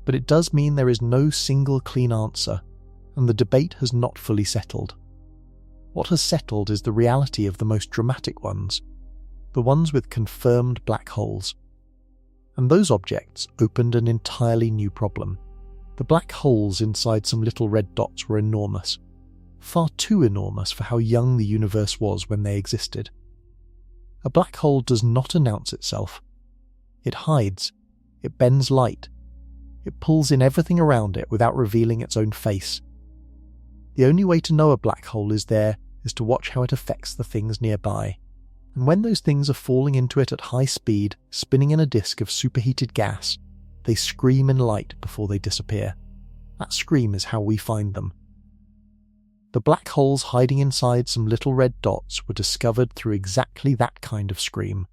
Speaker 1: but it does mean there is no single clean answer, and the debate has not fully settled. What has settled is the reality of the most dramatic ones, the ones with confirmed black holes. And those objects opened an entirely new problem. The black holes inside some little red dots were enormous, far too enormous for how young the universe was when they existed. A black hole does not announce itself. It hides, it bends light, it pulls in everything around it without revealing its own face. The only way to know a black hole is there is to watch how it affects the things nearby. And when those things are falling into it at high speed, spinning in a disk of superheated gas, they scream in light before they disappear. That scream is how we find them. The black holes hiding inside some little red dots were discovered through exactly that kind of scream.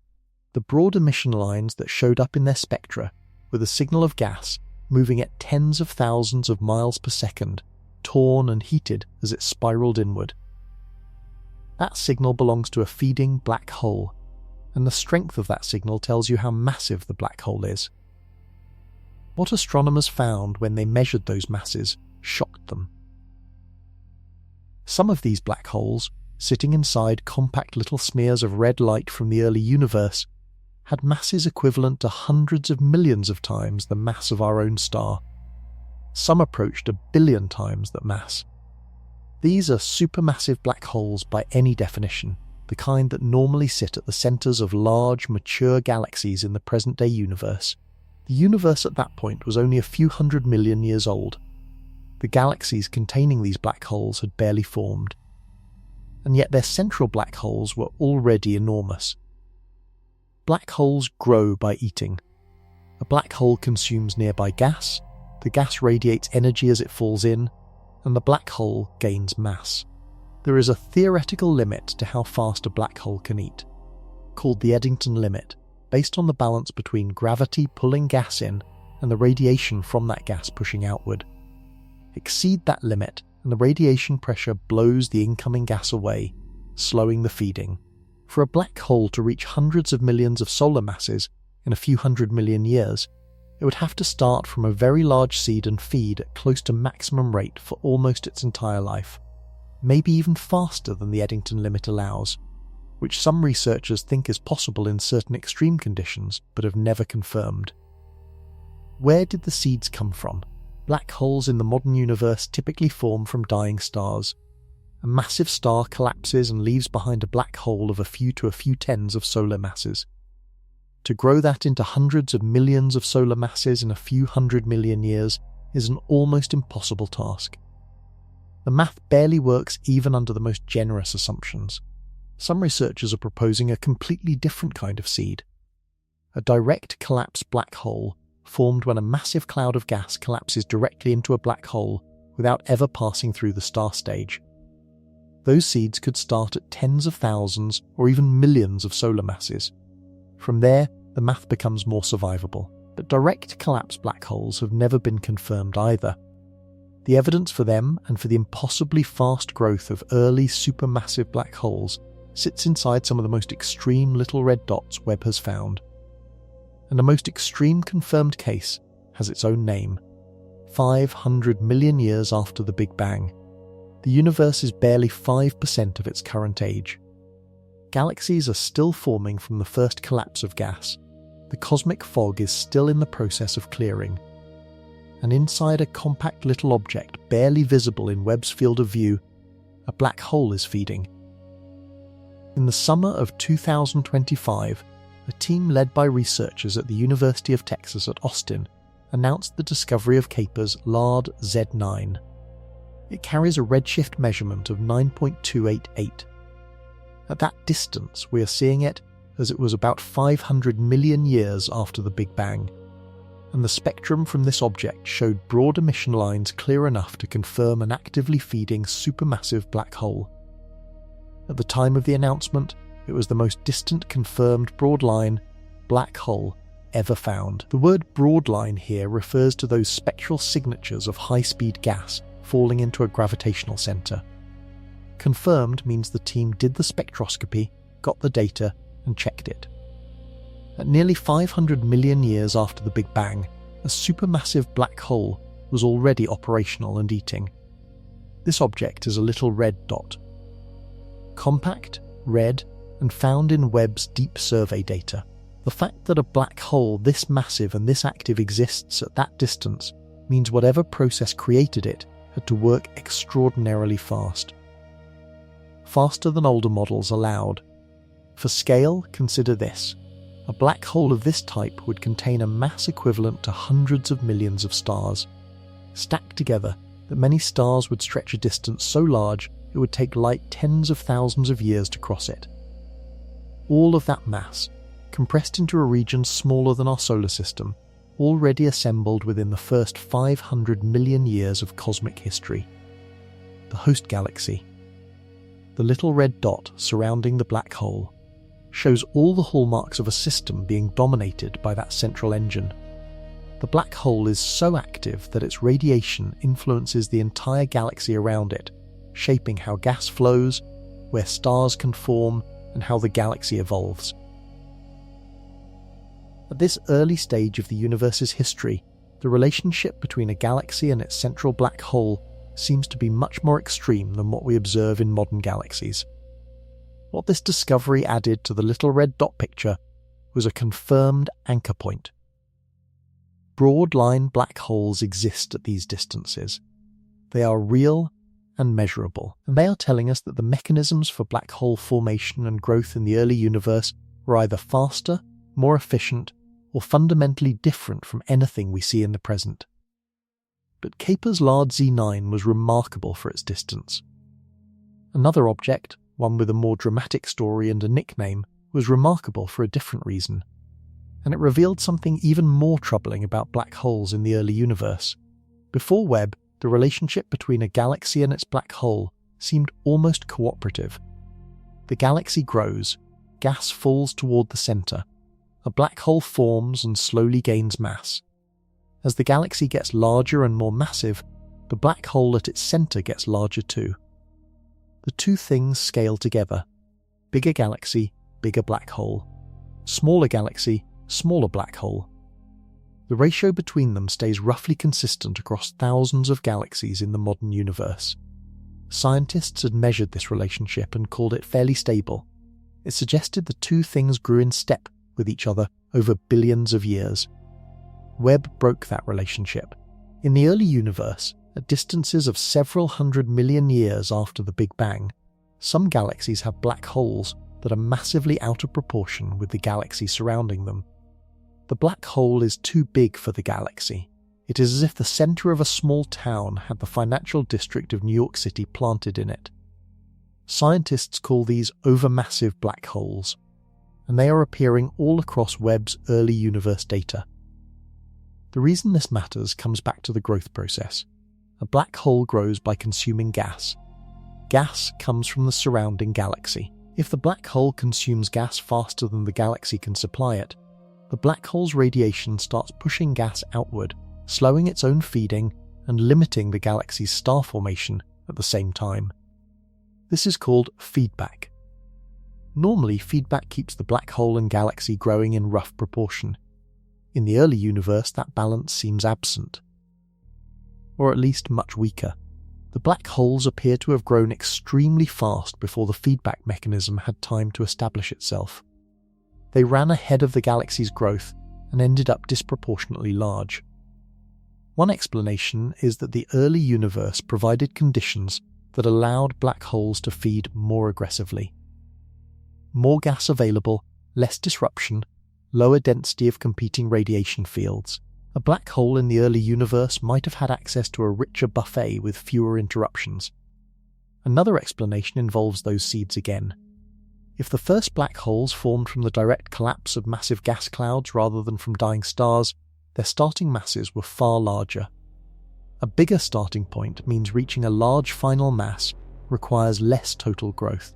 Speaker 1: The broad emission lines that showed up in their spectra were the signal of gas moving at tens of thousands of miles per second, torn and heated as it spiraled inward. That signal belongs to a feeding black hole. and the strength of that signal tells you how massive the black hole is. What astronomers found when they measured those masses shocked them. Some of these black holes, sitting inside compact little smears of red light from the early universe, had masses equivalent to hundreds of millions of times the mass of our own star. Some approached 1 billion times that mass. These are supermassive black holes by any definition, the kind that normally sit at the centres of large, mature galaxies in the present-day universe. The universe at that point was only a few 100 million years old. The galaxies containing these black holes had barely formed, and yet their central black holes were already enormous. Black holes grow by eating. A black hole consumes nearby gas, the gas radiates energy as it falls in, and the black hole gains mass. There is a theoretical limit to how fast a black hole can eat, called the Eddington limit, based on the balance between gravity pulling gas in and the radiation from that gas pushing outward. Exceed that limit and the radiation pressure blows the incoming gas away, slowing the feeding. For a black hole to reach hundreds of millions of solar masses in a few 100 million years, it would have to start from a very large seed and feed at close to maximum rate for almost its entire life, maybe even faster than the Eddington limit allows, which some researchers think is possible in certain extreme conditions but have never confirmed. Where did the seeds come from? Black holes in the modern universe typically form from dying stars. A massive star collapses and leaves behind a black hole of a few to a few tens of solar masses. To grow that into hundreds of millions of solar masses in a few 100 million years is an almost impossible task. The math barely works even under the most generous assumptions. Some researchers are proposing a completely different kind of seed. A direct collapse black hole formed when a massive cloud of gas collapses directly into a black hole without ever passing through the star stage. Those seeds could start at tens of thousands or even millions of solar masses. From there, the math becomes more survivable. But direct collapse black holes have never been confirmed either. The evidence for them and for the impossibly fast growth of early supermassive black holes sits inside some of the most extreme little red dots Webb has found. And the most extreme confirmed case has its own name. 500 million years after the Big Bang, the universe is barely 5% of its current age. Galaxies are still forming from the first collapse of gas. The cosmic fog is still in the process of clearing. And inside a compact little object barely visible in Webb's field of view, a black hole is feeding. In the summer of 2025, a team led by researchers at the University of Texas at Austin announced the discovery of Kepler's LARD Z9. It carries a redshift measurement of 9.288. At that distance, we are seeing it as it was about 500 million years after the Big Bang, and the spectrum from this object showed broad emission lines clear enough to confirm an actively feeding supermassive black hole. At the time of the announcement, it was the most distant confirmed broadline black hole ever found. The word broadline here refers to those spectral signatures of high-speed gas falling into a gravitational center. Confirmed means the team did the spectroscopy, got the data, and checked it. At nearly 500 million years after the Big Bang, a supermassive black hole was already operational and eating. This object is a little red dot. Compact, red, and found in Webb's deep survey data. The fact that a black hole this massive and this active exists at that distance means whatever process created it had to work extraordinarily fast. Faster than older models allowed. For scale, consider this. A black hole of this type would contain a mass equivalent to hundreds of millions of stars, stacked together that many stars would stretch a distance so large it would take light tens of thousands of years to cross it. All of that mass, compressed into a region smaller than our solar system, already assembled within the first 500 million years of cosmic history. The host galaxy, the little red dot surrounding the black hole, shows all the hallmarks of a system being dominated by that central engine. The black hole is so active that its radiation influences the entire galaxy around it, shaping how gas flows, where stars can form, and how the galaxy evolves. At this early stage of the universe's history, the relationship between a galaxy and its central black hole seems to be much more extreme than what we observe in modern galaxies. What this discovery added to the little red dot picture was a confirmed anchor point. Broad-line black holes exist at these distances. They are real and measurable, and they are telling us that the mechanisms for black hole formation and growth in the early universe were either faster, more efficient, or fundamentally different from anything we see in the present. But Kepler's-Large Z9 was remarkable for its distance. Another object, one with a more dramatic story and a nickname, was remarkable for a different reason, and it revealed something even more troubling about black holes in the early universe. Before Webb, the relationship between a galaxy and its black hole seemed almost cooperative. The galaxy grows, gas falls toward the center, a black hole forms and slowly gains mass. As the galaxy gets larger and more massive, the black hole at its center gets larger too. The two things scale together. Bigger galaxy, bigger black hole. Smaller galaxy, smaller black hole. The ratio between them stays roughly consistent across thousands of galaxies in the modern universe. Scientists had measured this relationship and called it fairly stable. It suggested the two things grew in step with each other over billions of years. Webb broke that relationship. In the early universe, at distances of several 100 million years after the Big Bang, some galaxies have black holes that are massively out of proportion with the galaxy surrounding them. The black hole is too big for the galaxy. It is as if the center of a small town had the financial district of New York City planted in it. Scientists call these overmassive black holes, and they are appearing all across Webb's early universe data. The reason this matters comes back to the growth process. A black hole grows by consuming gas. Gas comes from the surrounding galaxy. If the black hole consumes gas faster than the galaxy can supply it, the black hole's radiation starts pushing gas outward, slowing its own feeding and limiting the galaxy's star formation at the same time. This is called feedback. Normally, feedback keeps the black hole and galaxy growing in rough proportion. In the early universe, that balance seems absent, or at least much weaker. The black holes appear to have grown extremely fast before the feedback mechanism had time to establish itself. They ran ahead of the galaxy's growth and ended up disproportionately large. One explanation is that the early universe provided conditions that allowed black holes to feed more aggressively. More gas available, less disruption, lower density of competing radiation fields. A black hole in the early universe might have had access to a richer buffet with fewer interruptions. Another explanation involves those seeds again. If the first black holes formed from the direct collapse of massive gas clouds rather than from dying stars, their starting masses were far larger. A bigger starting point means reaching a large final mass requires less total growth.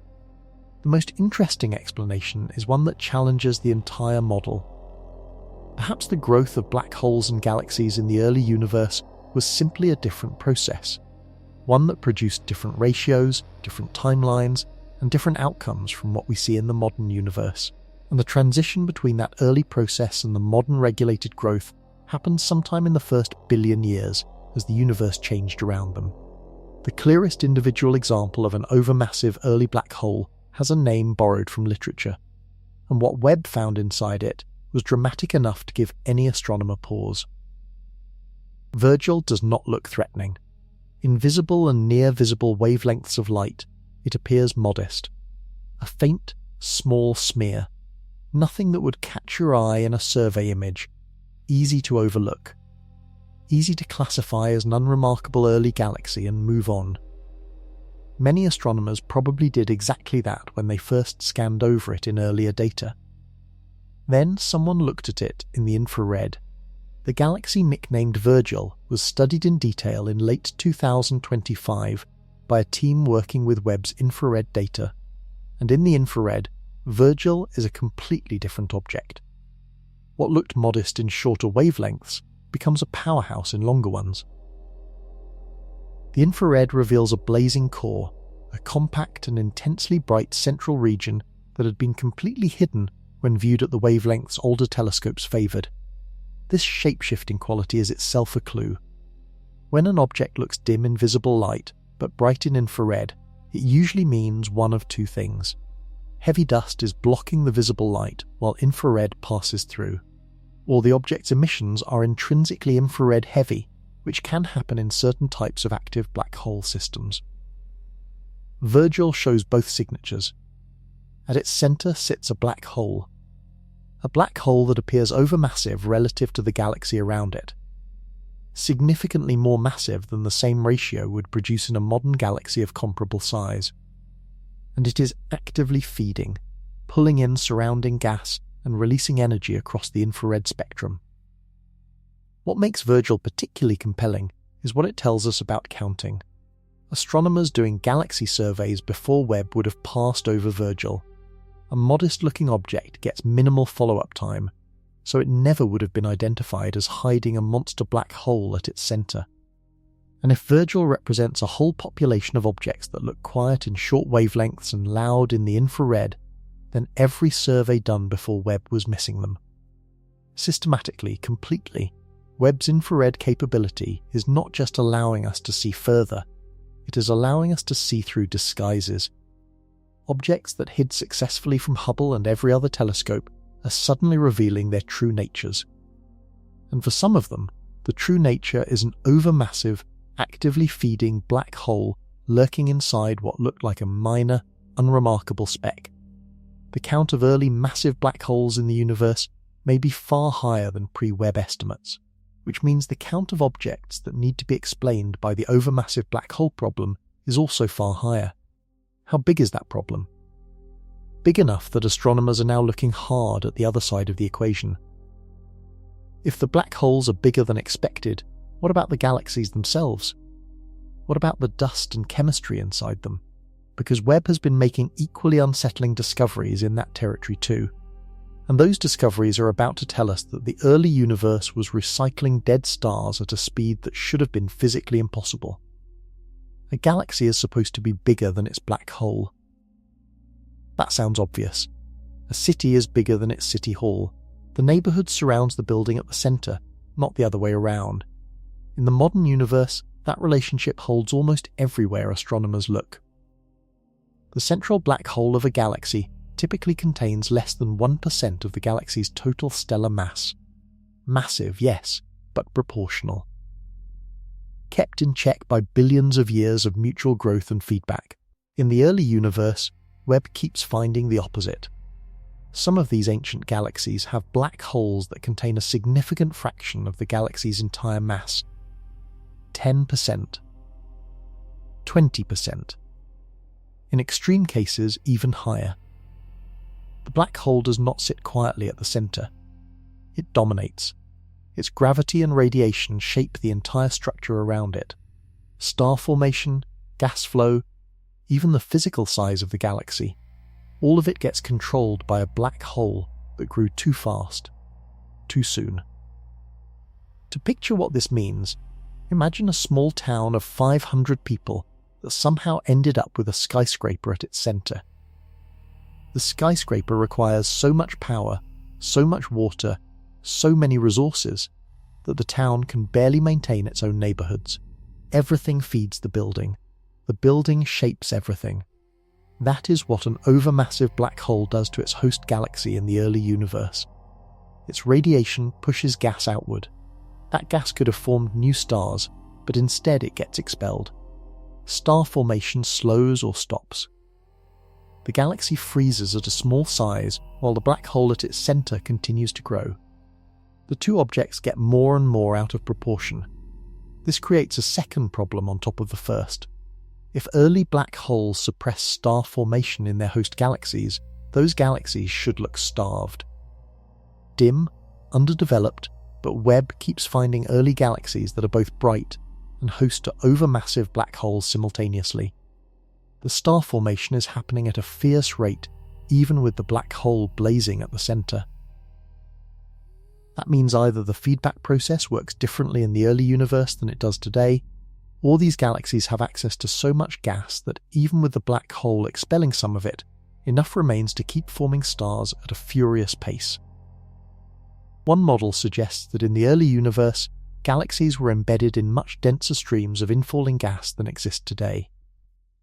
Speaker 1: The most interesting explanation is one that challenges the entire model. Perhaps the growth of black holes and galaxies in the early universe was simply a different process, one that produced different ratios, different timelines, and different outcomes from what we see in the modern universe. And the transition between that early process and the modern regulated growth happened sometime in the first billion years as the universe changed around them. The clearest individual example of an overmassive early black hole has a name borrowed from literature, and what Webb found inside it was dramatic enough to give any astronomer pause. Virgil does not look threatening. In visible and near-visible wavelengths of light, it appears modest. A faint, small smear. Nothing that would catch your eye in a survey image. Easy to overlook. Easy to classify as an unremarkable early galaxy and move on. Many astronomers probably did exactly that when they first scanned over it in earlier data. Then someone looked at it in the infrared. The galaxy nicknamed Virgil was studied in detail in late 2025 by a team working with Webb's infrared data, and in the infrared, Virgil is a completely different object. What looked modest in shorter wavelengths becomes a powerhouse in longer ones. The infrared reveals a blazing core, a compact and intensely bright central region that had been completely hidden when viewed at the wavelengths older telescopes favoured. This shape-shifting quality is itself a clue. When an object looks dim in visible light, but bright in infrared, it usually means one of two things. Heavy dust is blocking the visible light while infrared passes through, or the object's emissions are intrinsically infrared heavy, which can happen in certain types of active black hole systems. Virgil shows both signatures. At its centre sits a black hole that appears overmassive relative to the galaxy around it, significantly more massive than the same ratio would produce in a modern galaxy of comparable size. And it is actively feeding, pulling in surrounding gas and releasing energy across the infrared spectrum. What makes Virgil particularly compelling is what it tells us about counting. Astronomers doing galaxy surveys before Webb would have passed over Virgil. A modest-looking object gets minimal follow-up time, so it never would have been identified as hiding a monster black hole at its centre. And if Virgil represents a whole population of objects that look quiet in short wavelengths and loud in the infrared, then every survey done before Webb was missing them. Systematically, completely, Webb's infrared capability is not just allowing us to see further, it is allowing us to see through disguises. Objects that hid successfully from Hubble and every other telescope are suddenly revealing their true natures. And for some of them, the true nature is an overmassive, actively feeding black hole lurking inside what looked like a minor, unremarkable speck. The count of early massive black holes in the universe may be far higher than pre-Webb estimates, which means the count of objects that need to be explained by the overmassive black hole problem is also far higher. How big is that problem? Big enough that astronomers are now looking hard at the other side of the equation. If the black holes are bigger than expected, what about the galaxies themselves? What about the dust and chemistry inside them? Because Webb has been making equally unsettling discoveries in that territory too. And those discoveries are about to tell us that the early universe was recycling dead stars at a speed that should have been physically impossible. A galaxy is supposed to be bigger than its black hole. That sounds obvious. A city is bigger than its city hall. The neighbourhood surrounds the building at the centre, not the other way around. In the modern universe, that relationship holds almost everywhere astronomers look. The central black hole of a galaxy typically contains less than 1% of the galaxy's total stellar mass. Massive, yes, but proportional. Kept in check by billions of years of mutual growth and feedback. In the early universe, Webb keeps finding the opposite. Some of these ancient galaxies have black holes that contain a significant fraction of the galaxy's entire mass. 10%. 20%. In extreme cases, even higher. The black hole does not sit quietly at the centre. It dominates. Its gravity and radiation shape the entire structure around it. Star formation, gas flow, even the physical size of the galaxy. All of it gets controlled by a black hole that grew too fast, too soon. To picture what this means, imagine a small town of 500 people that somehow ended up with a skyscraper at its centre. The skyscraper requires so much power, so much water, so many resources, that the town can barely maintain its own neighbourhoods. Everything feeds the building. The building shapes everything. That is what an overmassive black hole does to its host galaxy in the early universe. Its radiation pushes gas outward. That gas could have formed new stars, but instead it gets expelled. Star formation slows or stops. The galaxy freezes at a small size while the black hole at its centre continues to grow. The two objects get more and more out of proportion. This creates a second problem on top of the first. If early black holes suppress star formation in their host galaxies, those galaxies should look starved. Dim, underdeveloped, but Webb keeps finding early galaxies that are both bright and host to overmassive black holes simultaneously. The star formation is happening at a fierce rate, even with the black hole blazing at the centre. That means either the feedback process works differently in the early universe than it does today, or these galaxies have access to so much gas that even with the black hole expelling some of it, enough remains to keep forming stars at a furious pace. One model suggests that in the early universe, galaxies were embedded in much denser streams of infalling gas than exist today.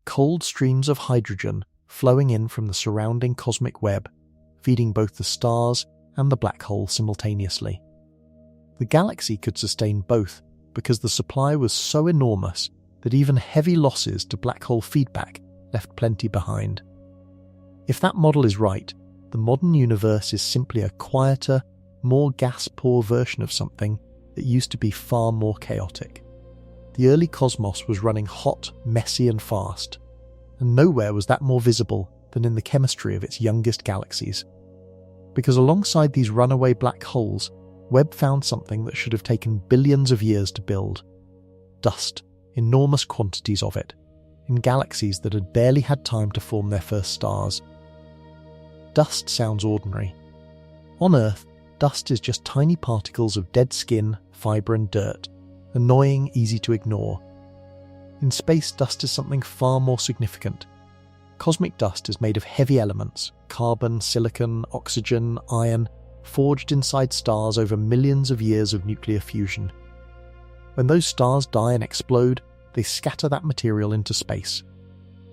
Speaker 1: Cold streams of hydrogen flowing in from the surrounding cosmic web, feeding both the stars and the black hole simultaneously. The galaxy could sustain both because the supply was so enormous that even heavy losses to black hole feedback left plenty behind. If that model is right, the modern universe is simply a quieter, more gas-poor version of something that used to be far more chaotic. The early cosmos was running hot, messy and fast, and nowhere was that more visible than in the chemistry of its youngest galaxies. Because alongside these runaway black holes, Webb found something that should have taken billions of years to build. Dust, enormous quantities of it, in galaxies that had barely had time to form their first stars. Dust sounds ordinary. On Earth, dust is just tiny particles of dead skin, fibre and dirt, annoying, easy to ignore. In space, dust is something far more significant. Cosmic dust is made of heavy elements, carbon, silicon, oxygen, iron, forged inside stars over millions of years of nuclear fusion. When those stars die and explode, they scatter that material into space.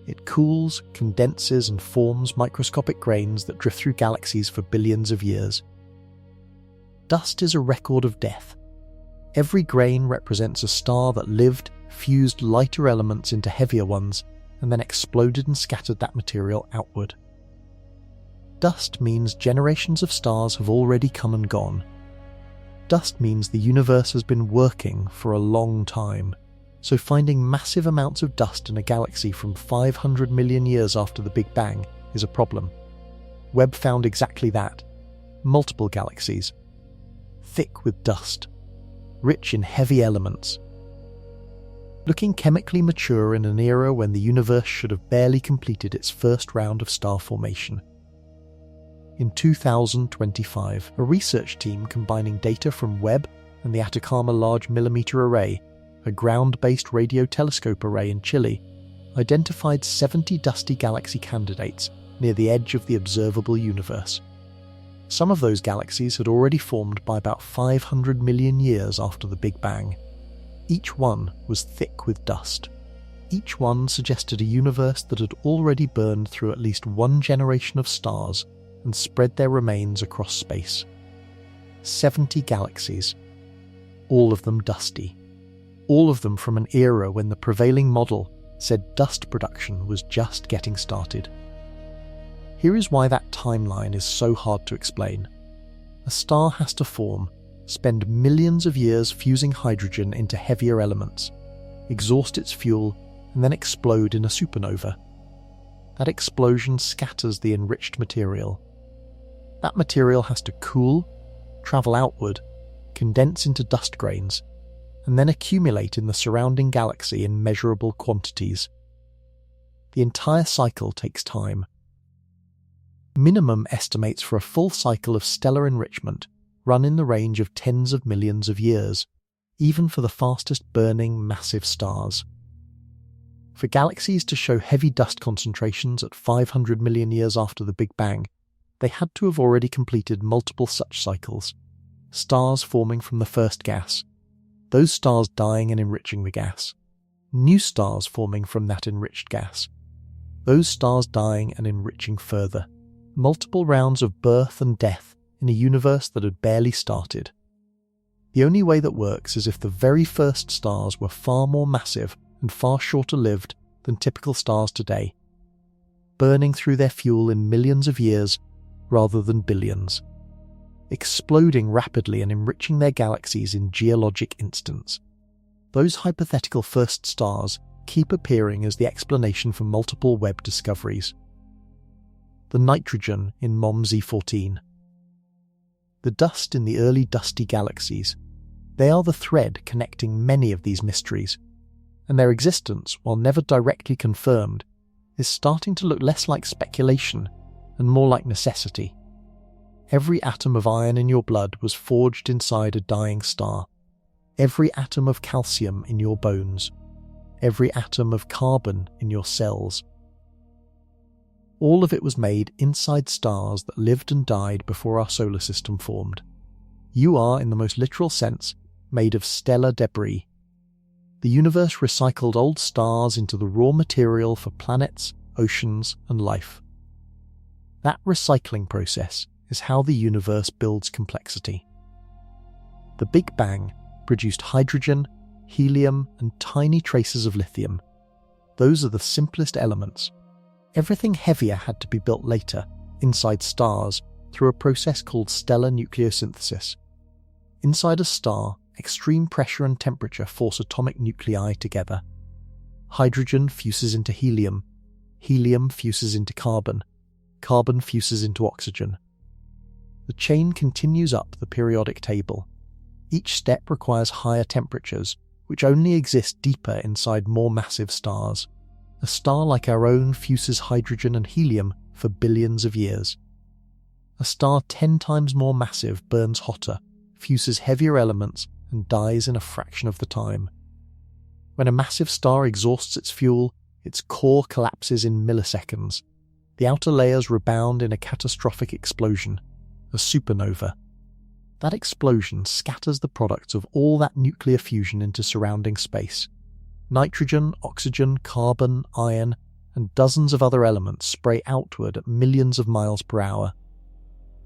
Speaker 1: It cools, condenses and forms microscopic grains that drift through galaxies for billions of years. Dust is a record of death. Every grain represents a star that lived, fused lighter elements into heavier ones, and then exploded and scattered that material outward. Dust means generations of stars have already come and gone. Dust means the universe has been working for a long time, so finding massive amounts of dust in a galaxy from 500 million years after the Big Bang is a problem. Webb found exactly that. Multiple galaxies. Thick with dust. Rich in heavy elements. Looking chemically mature in an era when the universe should have barely completed its first round of star formation. In 2025, a research team combining data from Webb and the Atacama Large Millimeter Array, a ground-based radio telescope array in Chile, identified 70 dusty galaxy candidates near the edge of the observable universe. Some of those galaxies had already formed by about 500 million years after the Big Bang. Each one was thick with dust. Each one suggested a universe that had already burned through at least one generation of stars and spread their remains across space. 70 galaxies. All of them dusty. All of them from an era when the prevailing model said dust production was just getting started. Here is why that timeline is so hard to explain. A star has to form, spend millions of years fusing hydrogen into heavier elements, exhaust its fuel, and then explode in a supernova. That explosion scatters the enriched material. That material has to cool, travel outward, condense into dust grains, and then accumulate in the surrounding galaxy in measurable quantities. The entire cycle takes time. Minimum estimates for a full cycle of stellar enrichment run in the range of tens of millions of years, even for the fastest burning massive stars. For galaxies to show heavy dust concentrations at 500 million years after the Big Bang, they had to have already completed multiple such cycles, stars forming from the first gas, those stars dying and enriching the gas, new stars forming from that enriched gas, those stars dying and enriching further, multiple rounds of birth and death in a universe that had barely started. The only way that works is if the very first stars were far more massive and far shorter lived than typical stars today, burning through their fuel in millions of years rather than billions, exploding rapidly and enriching their galaxies in geologic instants. Those hypothetical first stars keep appearing as the explanation for multiple Webb discoveries. The nitrogen in MOM-Z14. The dust in the early dusty galaxies. They are the thread connecting many of these mysteries, and their existence, while never directly confirmed, is starting to look less like speculation and more like necessity. Every atom of iron in your blood was forged inside a dying star. Every atom of calcium in your bones. Every atom of carbon in your cells. All of it was made inside stars that lived and died before our solar system formed. You are, in the most literal sense, made of stellar debris. The universe recycled old stars into the raw material for planets, oceans, and life. That recycling process is how the universe builds complexity. The Big Bang produced hydrogen, helium, and tiny traces of lithium. Those are the simplest elements. Everything heavier had to be built later, inside stars, through a process called stellar nucleosynthesis. Inside a star, extreme pressure and temperature force atomic nuclei together. Hydrogen fuses into helium, helium fuses into carbon, carbon fuses into oxygen. The chain continues up the periodic table. Each step requires higher temperatures, which only exist deeper inside more massive stars. A star like our own fuses hydrogen and helium for billions of years. A star 10 times more massive burns hotter, fuses heavier elements, and dies in a fraction of the time. When a massive star exhausts its fuel, its core collapses in milliseconds. The outer layers rebound in a catastrophic explosion, a supernova. That explosion scatters the products of all that nuclear fusion into surrounding space. Nitrogen, oxygen, carbon, iron, and dozens of other elements spray outward at millions of miles per hour.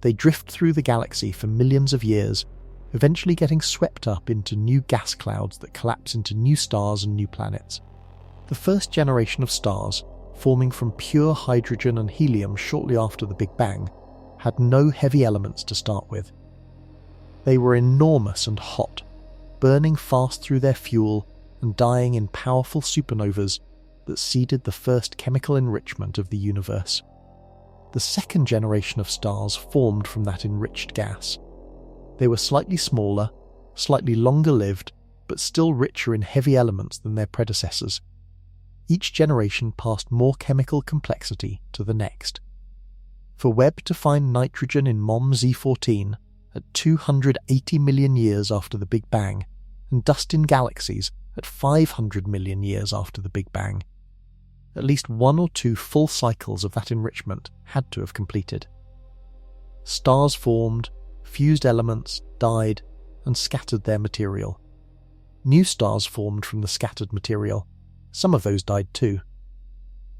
Speaker 1: They drift through the galaxy for millions of years, eventually getting swept up into new gas clouds that collapse into new stars and new planets. The first generation of stars, forming from pure hydrogen and helium shortly after the Big Bang, had no heavy elements to start with. They were enormous and hot, burning fast through their fuel and dying in powerful supernovas that seeded the first chemical enrichment of the universe. The second generation of stars formed from that enriched gas. They were slightly smaller, slightly longer lived, but still richer in heavy elements than their predecessors. Each generation passed more chemical complexity to the next. For Webb to find nitrogen in MOM Z14 at 280 million years after the Big Bang, and dust in galaxies at 500 million years after the Big Bang, at least 1 or 2 full cycles of that enrichment had to have completed. Stars formed, fused elements, died, and scattered their material. New stars formed from the scattered material. Some of those died too.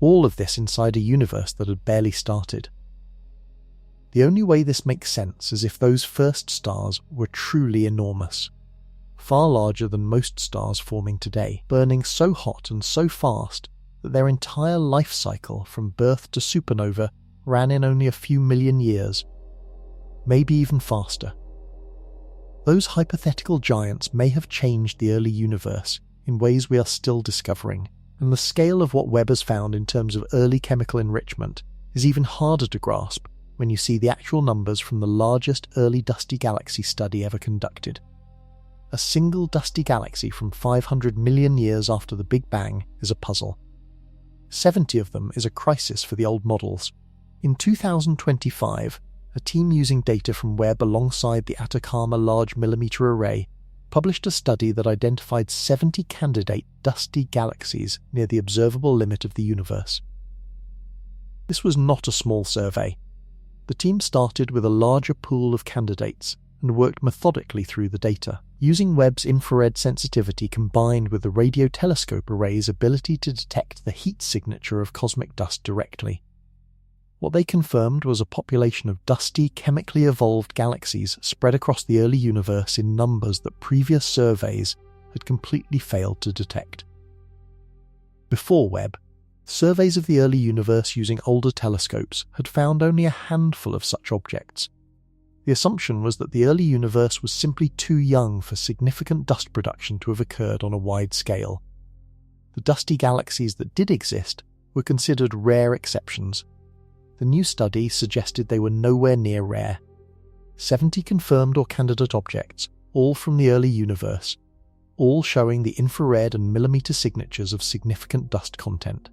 Speaker 1: All of this inside a universe that had barely started. The only way this makes sense is if those first stars were truly enormous, far larger than most stars forming today, burning so hot and so fast that their entire life cycle from birth to supernova ran in only a few million years, maybe even faster. Those hypothetical giants may have changed the early universe in ways we are still discovering, and the scale of what Webb has found in terms of early chemical enrichment is even harder to grasp when you see the actual numbers from the largest early dusty galaxy study ever conducted. A single dusty galaxy from 500 million years after the Big Bang is a puzzle. 70 of them is a crisis for the old models. In 2025, a team using data from Webb alongside the Atacama Large Millimeter Array published a study that identified 70 candidate dusty galaxies near the observable limit of the universe. This was not a small survey. The team started with a larger pool of candidates and worked methodically through the data, using Webb's infrared sensitivity combined with the radio telescope array's ability to detect the heat signature of cosmic dust directly. What they confirmed was a population of dusty, chemically evolved galaxies spread across the early universe in numbers that previous surveys had completely failed to detect. Before Webb, surveys of the early universe using older telescopes had found only a handful of such objects. The assumption was that the early universe was simply too young for significant dust production to have occurred on a wide scale. The dusty galaxies that did exist were considered rare exceptions. The new study suggested they were nowhere near rare. 70 confirmed or candidate objects, all from the early universe, all showing the infrared and millimeter signatures of significant dust content.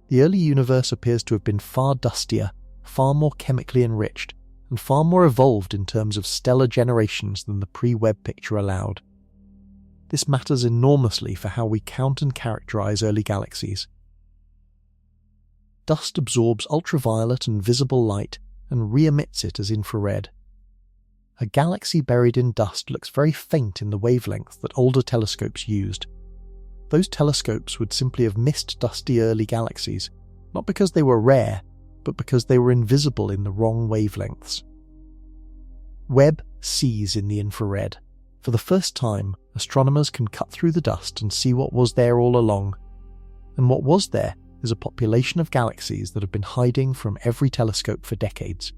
Speaker 1: The early universe appears to have been far dustier, far more chemically enriched, and far more evolved in terms of stellar generations than the pre-Webb picture allowed. This matters enormously for how we count and characterize early galaxies. dust absorbs ultraviolet and visible light and re-emits it as infrared. A galaxy buried in dust looks very faint in the wavelength that older telescopes used. Those telescopes would simply have missed dusty early galaxies, not because they were rare, but because they were invisible in the wrong wavelengths. Webb sees in the infrared. For the first time, astronomers can cut through the dust and see what was there all along. And what was there is a population of galaxies that have been hiding from every telescope for decades.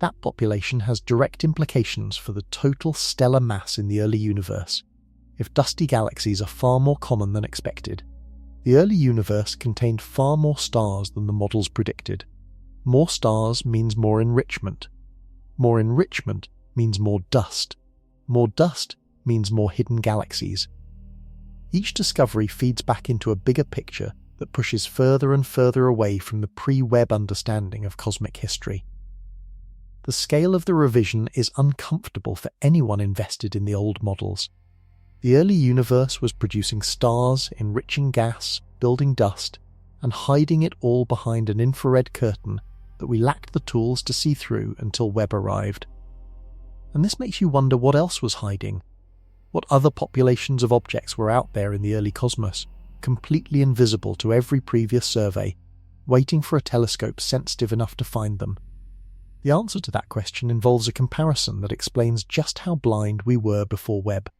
Speaker 1: That population has direct implications for the total stellar mass in the early universe. If dusty galaxies are far more common than expected, the early universe contained far more stars than the models predicted. More stars means more enrichment. More enrichment means more dust. More dust means more hidden galaxies. Each discovery feeds back into a bigger picture that pushes further and further away from the pre-Webb understanding of cosmic history. The scale of the revision is uncomfortable for anyone invested in the old models. The early universe was producing stars, enriching gas, building dust, and hiding it all behind an infrared curtain that we lacked the tools to see through until Webb arrived. And this makes you wonder what else was hiding. What other populations of objects were out there in the early cosmos, completely invisible to every previous survey, waiting for a telescope sensitive enough to find them? The answer to that question involves a comparison that explains just how blind we were before Webb.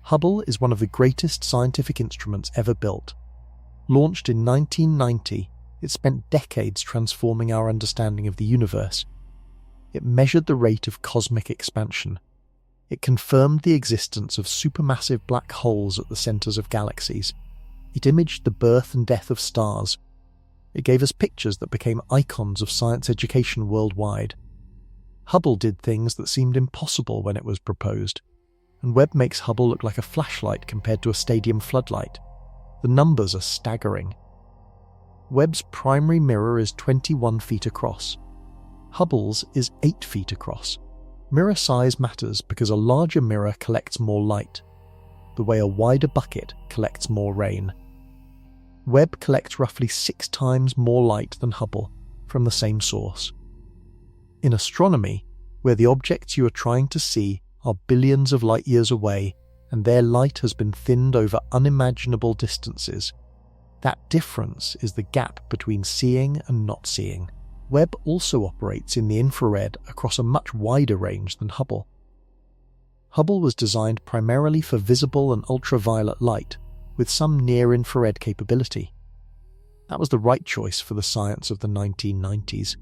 Speaker 1: Hubble is one of the greatest scientific instruments ever built. Launched in 1990, it spent decades transforming our understanding of the universe. It measured the rate of cosmic expansion. It confirmed the existence of supermassive black holes at the centers of galaxies. It imaged the birth and death of stars. It gave us pictures that became icons of science education worldwide. Hubble did things that seemed impossible when it was proposed, and Webb makes Hubble look like a flashlight compared to a stadium floodlight. The numbers are staggering. Webb's primary mirror is 21 feet across. Hubble's is 8 feet across. Mirror size matters because a larger mirror collects more light, the way a wider bucket collects more rain. Webb collects roughly 6 times more light than Hubble from the same source. In astronomy, where the objects you are trying to see are billions of light years away and their light has been thinned over unimaginable distances, that difference is the gap between seeing and not seeing. Webb also operates in the infrared across a much wider range than Hubble. Hubble was designed primarily for visible and ultraviolet light, with some near-infrared capability. That was the right choice for the science of the 1990s.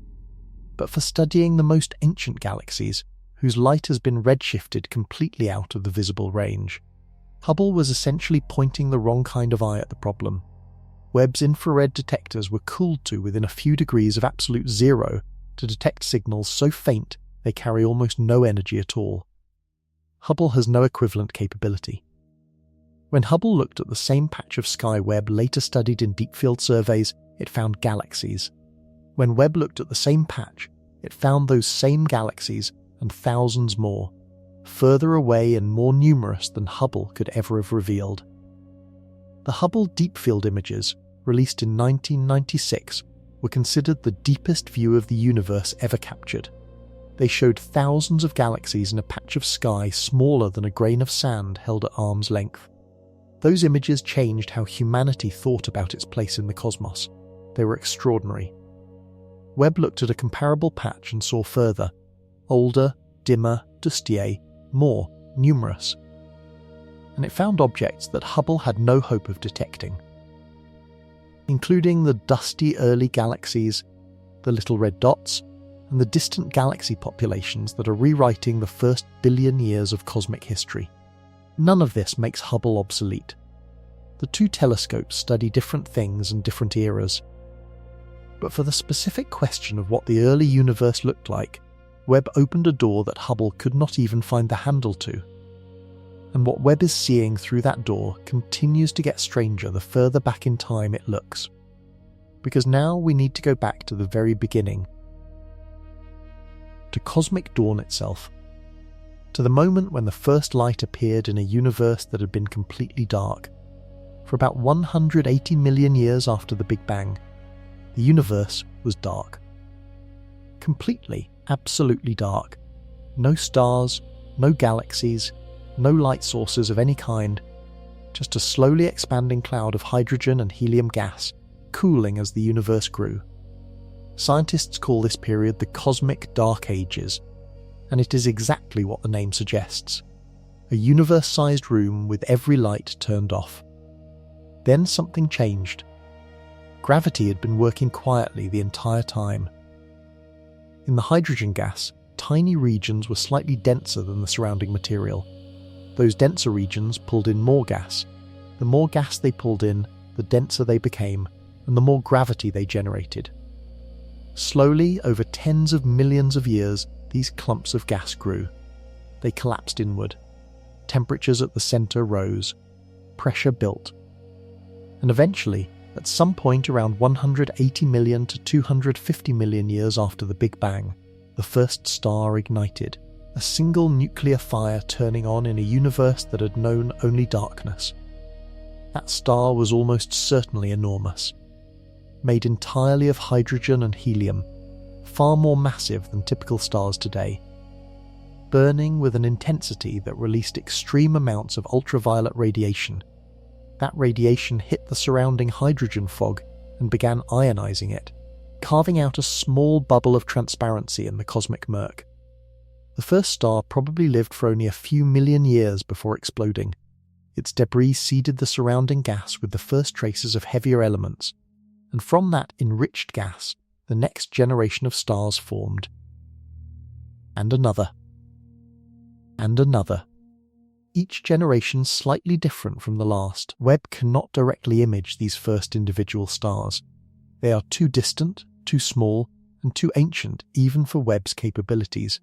Speaker 1: But for studying the most ancient galaxies, whose light has been redshifted completely out of the visible range, Hubble was essentially pointing the wrong kind of eye at the problem. Webb's infrared detectors were cooled to within a few degrees of absolute zero to detect signals so faint they carry almost no energy at all. Hubble has no equivalent capability. When Hubble looked at the same patch of sky Webb later studied in deep field surveys, it found galaxies. When Webb looked at the same patch, it found those same galaxies and thousands more, further away and more numerous than Hubble could ever have revealed. The Hubble Deep Field images, released in 1996, were considered the deepest view of the universe ever captured. They showed thousands of galaxies in a patch of sky smaller than a grain of sand held at arm's length. Those images changed how humanity thought about its place in the cosmos. They were extraordinary. Webb looked at a comparable patch and saw further, older, dimmer, dustier, more numerous. And it found objects that Hubble had no hope of detecting, including the dusty early galaxies, the little red dots, and the distant galaxy populations that are rewriting the first billion years of cosmic history. None of this makes Hubble obsolete. The two telescopes study different things and different eras. But for the specific question of what the early universe looked like, Webb opened a door that Hubble could not even find the handle to. And what Webb is seeing through that door continues to get stranger the further back in time it looks. Because now we need to go back to the very beginning. To cosmic dawn itself. To the moment when the first light appeared in a universe that had been completely dark. For about 180 million years after the Big Bang. the universe was dark. Completely, absolutely dark. No stars, no galaxies, no light sources of any kind, just a slowly expanding cloud of hydrogen and helium gas, cooling as the universe grew. Scientists call this period the Cosmic Dark Ages, and it is exactly what the name suggests. A universe-sized room with every light turned off. Then something changed. Gravity had been working quietly the entire time. In the hydrogen gas, tiny regions were slightly denser than the surrounding material. Those denser regions pulled in more gas. The more gas they pulled in, the denser they became, and the more gravity they generated. Slowly, over tens of millions of years, these clumps of gas grew. They collapsed inward. Temperatures at the center rose. Pressure built. And eventually, at some point around 180 million to 250 million years after the Big Bang, the first star ignited, a single nuclear fire turning on in a universe that had known only darkness. That star was almost certainly enormous. Made entirely of hydrogen and helium, far more massive than typical stars today. Burning with an intensity that released extreme amounts of ultraviolet radiation. That radiation hit the surrounding hydrogen fog and began ionizing it, carving out a small bubble of transparency in the cosmic murk. The first star probably lived for only a few million years before exploding. Its debris seeded the surrounding gas with the first traces of heavier elements, and from that enriched gas, the next generation of stars formed. And another. And another. Each generation slightly different from the last. Webb cannot directly image these first individual stars. They are too distant, too small, and too ancient even for Webb's capabilities.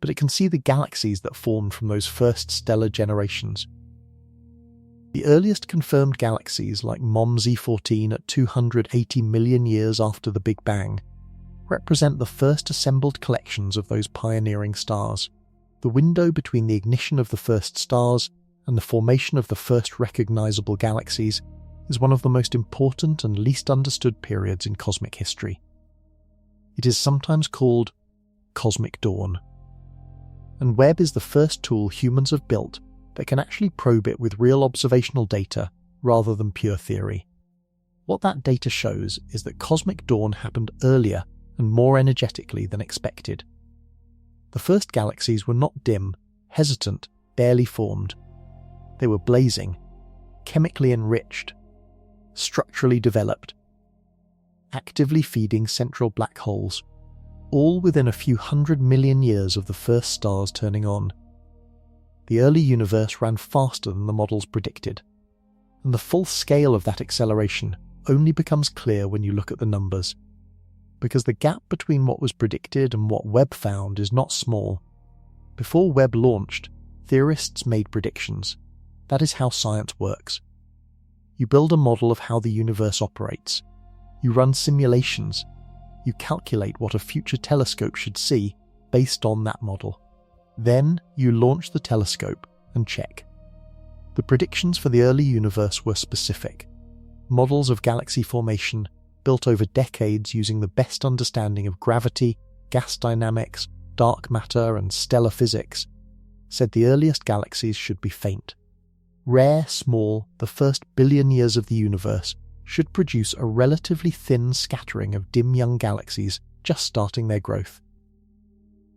Speaker 1: But it can see the galaxies that formed from those first stellar generations. The earliest confirmed galaxies, like MOM-Z14 at 280 million years after the Big Bang, represent the first assembled collections of those pioneering stars. The window between the ignition of the first stars and the formation of the first recognizable galaxies is one of the most important and least understood periods in cosmic history. It is sometimes called Cosmic Dawn. And Webb is the first tool humans have built that can actually probe it with real observational data rather than pure theory. What that data shows is that Cosmic Dawn happened earlier and more energetically than expected. The first galaxies were not dim, hesitant, barely formed. They were blazing, chemically enriched, structurally developed, actively feeding central black holes, all within a few 100 million years of the first stars turning on. The early universe ran faster than the models predicted, and the full scale of that acceleration only becomes clear when you look at the numbers. Because the gap between what was predicted and what Webb found is not small. Before Webb launched, theorists made predictions. That is how science works. You build a model of how the universe operates. You run simulations. You calculate what a future telescope should see based on that model. Then you launch the telescope and check. The predictions for the early universe were specific. Models of galaxy formation built over decades using the best understanding of gravity, gas dynamics, dark matter, and stellar physics, said the earliest galaxies should be faint. Rare, small, the first billion years of the universe should produce a relatively thin scattering of dim young galaxies just starting their growth.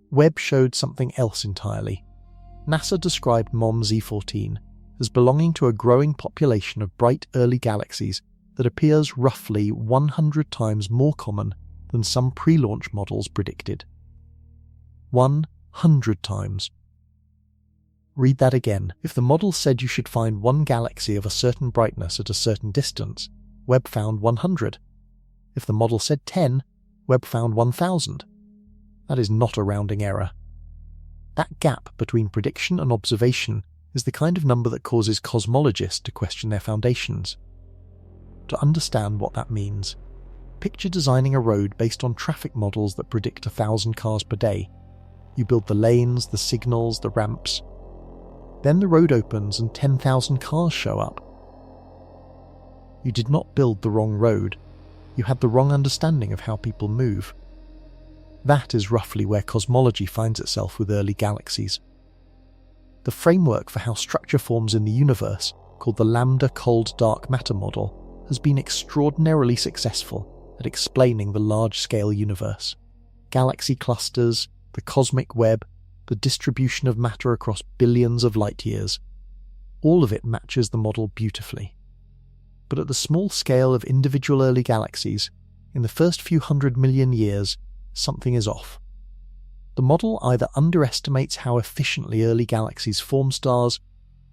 Speaker 1: Webb showed something else entirely. NASA described MOM-Z14 as belonging to a growing population of bright early galaxies that appears roughly 100 times more common than some pre-launch models predicted. 100 times. Read that again. If the model said you should find one galaxy of a certain brightness at a certain distance, Webb found 100. If the model said 10, Webb found 1000. That is not a rounding error. That gap between prediction and observation is the kind of number that causes cosmologists to question their foundations. To understand what that means, picture designing a road based on traffic models that predict 1,000 cars per day. You build the lanes, the signals, the ramps. Then the road opens and 10,000 cars show up. You did not build the wrong road. you had the wrong understanding of how people move. That is roughly where cosmology finds itself with early galaxies. The framework for how structure forms in the universe, called the Lambda Cold Dark Matter model, has been extraordinarily successful at explaining the large-scale universe. Galaxy clusters, the cosmic web, the distribution of matter across billions of light years. All of it matches the model beautifully. But at the small scale of individual early galaxies, in the first few 100 million years, something is off. The model either underestimates how efficiently early galaxies form stars,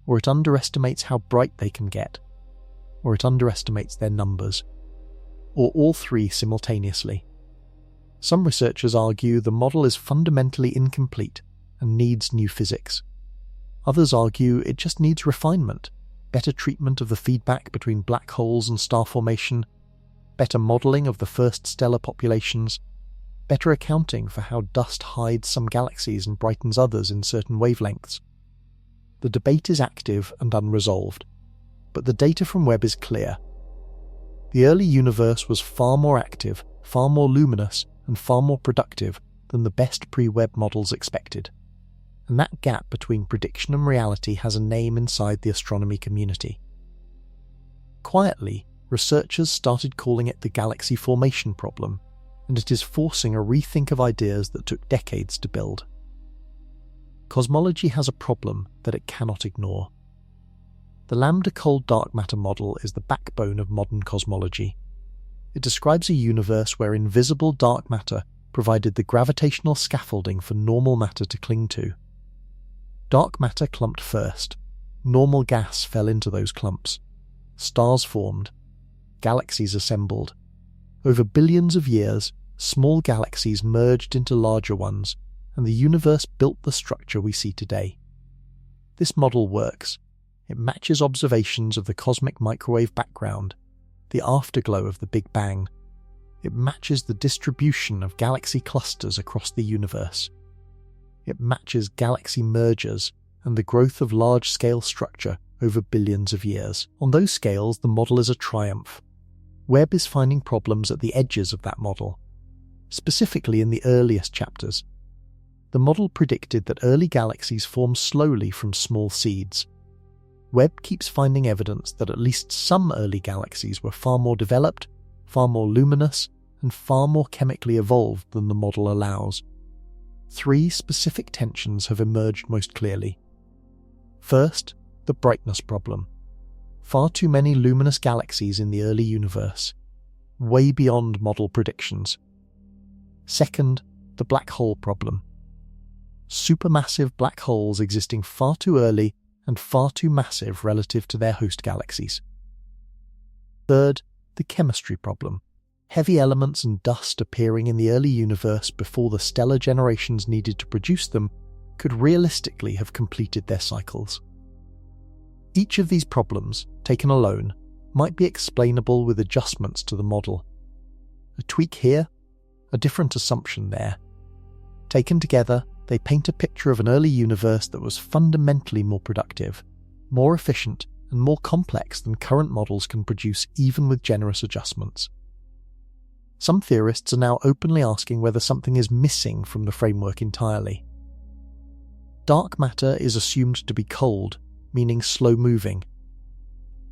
Speaker 1: or it underestimates how bright they can get, or it underestimates their numbers, or all three simultaneously. Some researchers argue the model is fundamentally incomplete and needs new physics. Others argue it just needs refinement, better treatment of the feedback between black holes and star formation, better modelling of the first stellar populations, better accounting for how dust hides some galaxies and brightens others in certain wavelengths. The debate is active and unresolved, but the data from Webb is clear. The early universe was far more active, far more luminous, and far more productive than the best pre-Webb models expected. And that gap between prediction and reality has a name inside the astronomy community. Quietly, researchers started calling it the galaxy formation problem, and it is forcing a rethink of ideas that took decades to build. Cosmology has a problem that it cannot ignore. The Lambda Cold Dark Matter model is the backbone of modern cosmology. It describes a universe where invisible dark matter provided the gravitational scaffolding for normal matter to cling to. Dark matter clumped first. Normal gas fell into those clumps. Stars formed. Galaxies assembled. Over billions of years, small galaxies merged into larger ones, and the universe built the structure we see today. This model works. It matches observations of the cosmic microwave background, the afterglow of the Big Bang. It matches the distribution of galaxy clusters across the universe. It matches galaxy mergers and the growth of large-scale structure over billions of years. On those scales, the model is a triumph. Webb is finding problems at the edges of that model, specifically in the earliest chapters. The model predicted that early galaxies form slowly from small seeds. Webb keeps finding evidence that at least some early galaxies were far more developed, far more luminous, and far more chemically evolved than the model allows. Three specific tensions have emerged most clearly. First, the brightness problem. Far too many luminous galaxies in the early universe, way beyond model predictions. Second, the black hole problem. Supermassive black holes existing far too early and far too massive relative to their host galaxies. Third, the chemistry problem. Heavy elements and dust appearing in the early universe before the stellar generations needed to produce them could realistically have completed their cycles. Each of these problems, taken alone, might be explainable with adjustments to the model. A tweak here, a different assumption there. Taken together, they paint a picture of an early universe that was fundamentally more productive, more efficient, and more complex than current models can produce even with generous adjustments. Some theorists are now openly asking whether something is missing from the framework entirely. Dark matter is assumed to be cold, meaning slow-moving.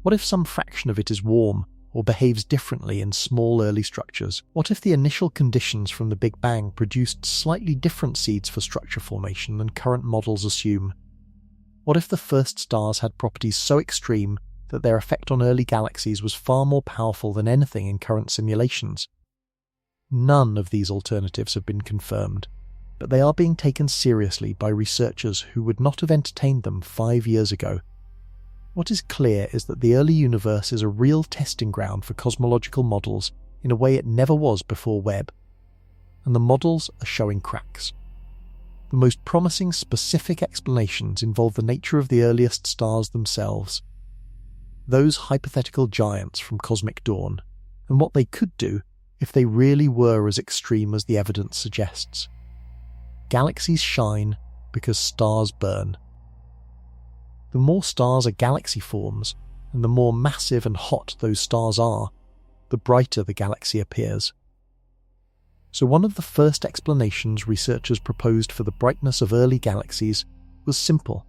Speaker 1: What if some fraction of it is warm, or behaves differently in small early structures? What if the initial conditions from the Big Bang produced slightly different seeds for structure formation than current models assume? What if the first stars had properties so extreme that their effect on early galaxies was far more powerful than anything in current simulations? None of these alternatives have been confirmed, but they are being taken seriously by researchers who would not have entertained them 5 years ago. What is clear is that the early universe is a real testing ground for cosmological models in a way it never was before Webb, and the models are showing cracks. The most promising specific explanations involve the nature of the earliest stars themselves, those hypothetical giants from cosmic dawn, and what they could do if they really were as extreme as the evidence suggests. Galaxies shine because stars burn. The more stars a galaxy forms, and the more massive and hot those stars are, the brighter the galaxy appears. So one of the first explanations researchers proposed for the brightness of early galaxies was simple.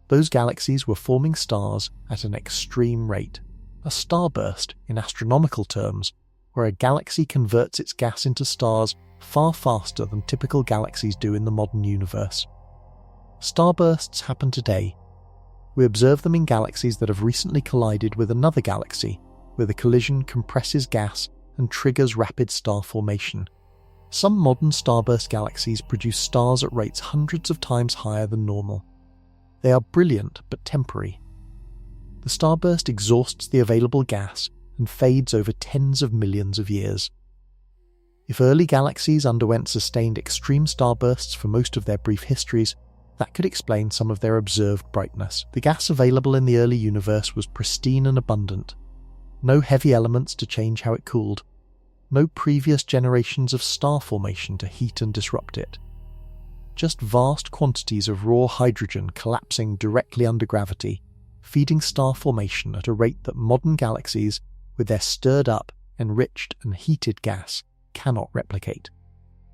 Speaker 1: Those galaxies were forming stars at an extreme rate. A starburst, in astronomical terms, where a galaxy converts its gas into stars far faster than typical galaxies do in the modern universe. Starbursts happen today. We observe them in galaxies that have recently collided with another galaxy, where the collision compresses gas and triggers rapid star formation. Some modern starburst galaxies produce stars at rates hundreds of times higher than normal. They are brilliant but temporary. The starburst exhausts the available gas and fades over tens of millions of years. If early galaxies underwent sustained extreme starbursts for most of their brief histories, that could explain some of their observed brightness. The gas available in the early universe was pristine and abundant. No heavy elements to change how it cooled. No previous generations of star formation to heat and disrupt it. Just vast quantities of raw hydrogen collapsing directly under gravity, feeding star formation at a rate that modern galaxies, with their stirred up, enriched and heated gas, cannot replicate.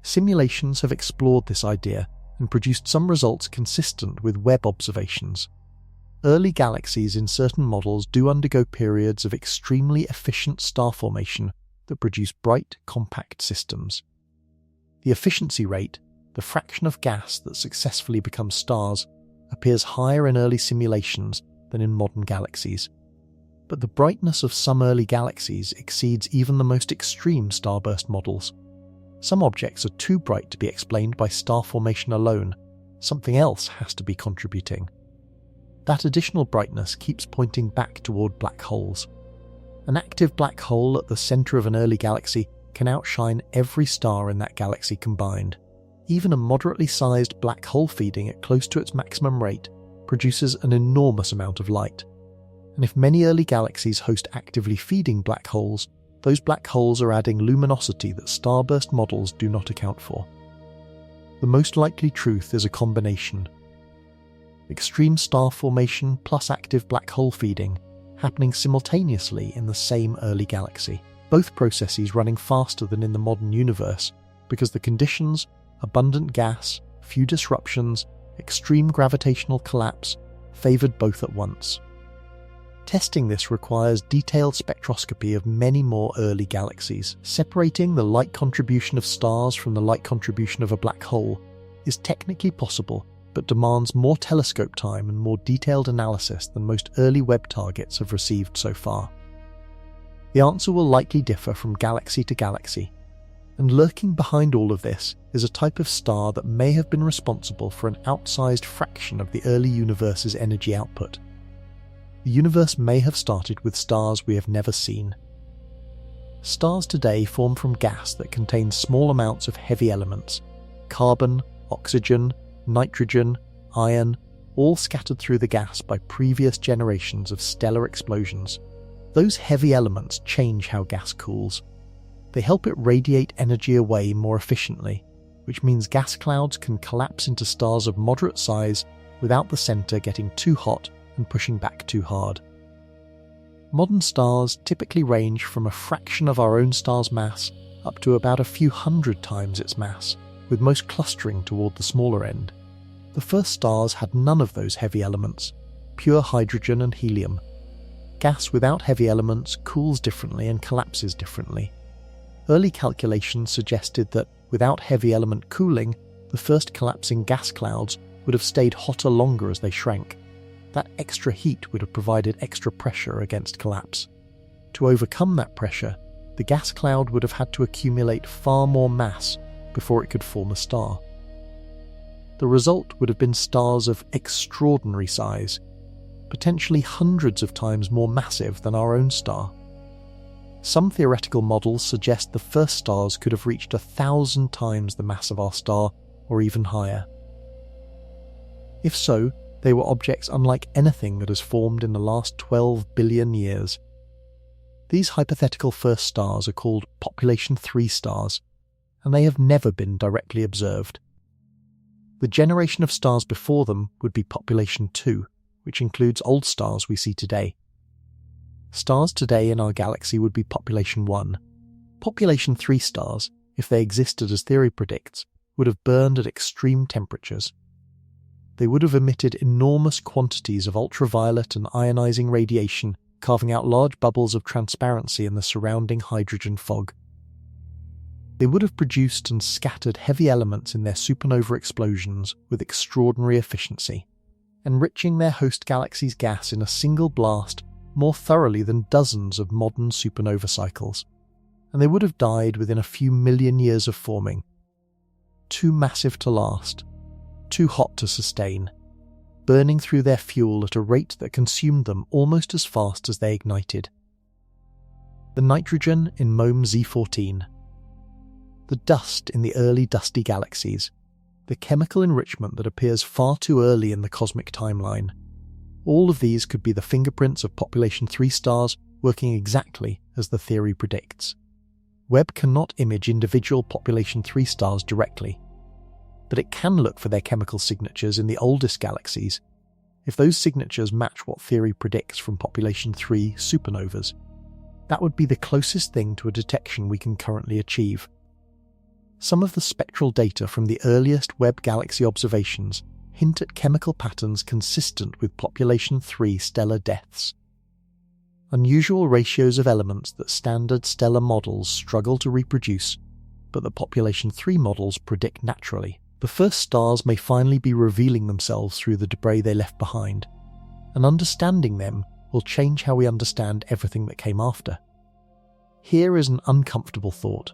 Speaker 1: Simulations have explored this idea and produced some results consistent with Webb observations. Early galaxies in certain models do undergo periods of extremely efficient star formation that produce bright, compact systems. The efficiency rate, the fraction of gas that successfully becomes stars, appears higher in early simulations than in modern galaxies. But the brightness of some early galaxies exceeds even the most extreme starburst models. Some objects are too bright to be explained by star formation alone. Something else has to be contributing. That additional brightness keeps pointing back toward black holes. An active black hole at the center of an early galaxy can outshine every star in that galaxy combined. Even a moderately sized black hole feeding at close to its maximum rate produces an enormous amount of light. And if many early galaxies host actively feeding black holes, those black holes are adding luminosity that starburst models do not account for. The most likely truth is a combination. Extreme star formation plus active black hole feeding happening simultaneously in the same early galaxy, both processes running faster than in the modern universe because the conditions, abundant gas, few disruptions, extreme gravitational collapse, favoured both at once. Testing this requires detailed spectroscopy of many more early galaxies. Separating the light contribution of stars from the light contribution of a black hole is technically possible, but demands more telescope time and more detailed analysis than most early Webb targets have received so far. The answer will likely differ from galaxy to galaxy, and lurking behind all of this is a type of star that may have been responsible for an outsized fraction of the early universe's energy output. The universe may have started with stars we have never seen. Stars today form from gas that contains small amounts of heavy elements, carbon, oxygen, nitrogen, iron, all scattered through the gas by previous generations of stellar explosions. Those heavy elements change how gas cools. They help it radiate energy away more efficiently, which means gas clouds can collapse into stars of moderate size without the center getting too hot and pushing back too hard. Modern stars typically range from a fraction of our own star's mass up to about a few hundred times its mass, with most clustering toward the smaller end. The first stars had none of those heavy elements, pure hydrogen and helium. Gas without heavy elements cools differently and collapses differently. Early calculations suggested that, without heavy element cooling, the first collapsing gas clouds would have stayed hotter longer as they shrank. That extra heat would have provided extra pressure against collapse. To overcome that pressure, the gas cloud would have had to accumulate far more mass before it could form a star. The result would have been stars of extraordinary size, potentially hundreds of times more massive than our own star. Some theoretical models suggest the first stars could have reached 1,000 times the mass of our star, or even higher. If so, they were objects unlike anything that has formed in the last 12 billion years. These hypothetical first stars are called population 3 stars, and they have never been directly observed. The generation of stars before them would be population 2, which includes old stars we see today. Stars today in our galaxy would be population 1. Population 3 stars, if they existed as theory predicts, would have burned at extreme temperatures. They would have emitted enormous quantities of ultraviolet and ionizing radiation, carving out large bubbles of transparency in the surrounding hydrogen fog. They would have produced and scattered heavy elements in their supernova explosions with extraordinary efficiency, enriching their host galaxy's gas in a single blast more thoroughly than dozens of modern supernova cycles. And they would have died within a few million years of forming. Too massive to last, too hot to sustain, burning through their fuel at a rate that consumed them almost as fast as they ignited. The nitrogen in MOME Z14. The dust in the early dusty galaxies. The chemical enrichment that appears far too early in the cosmic timeline. All of these could be the fingerprints of population 3 stars working exactly as the theory predicts. Webb cannot image individual population 3 stars directly, but it can look for their chemical signatures in the oldest galaxies. If those signatures match what theory predicts from population 3 supernovas, that would be the closest thing to a detection we can currently achieve. Some of the spectral data from the earliest Webb galaxy observations hint at chemical patterns consistent with population 3 stellar deaths. Unusual ratios of elements that standard stellar models struggle to reproduce, but that population 3 models predict naturally. The first stars may finally be revealing themselves through the debris they left behind, and understanding them will change how we understand everything that came after. Here is an uncomfortable thought.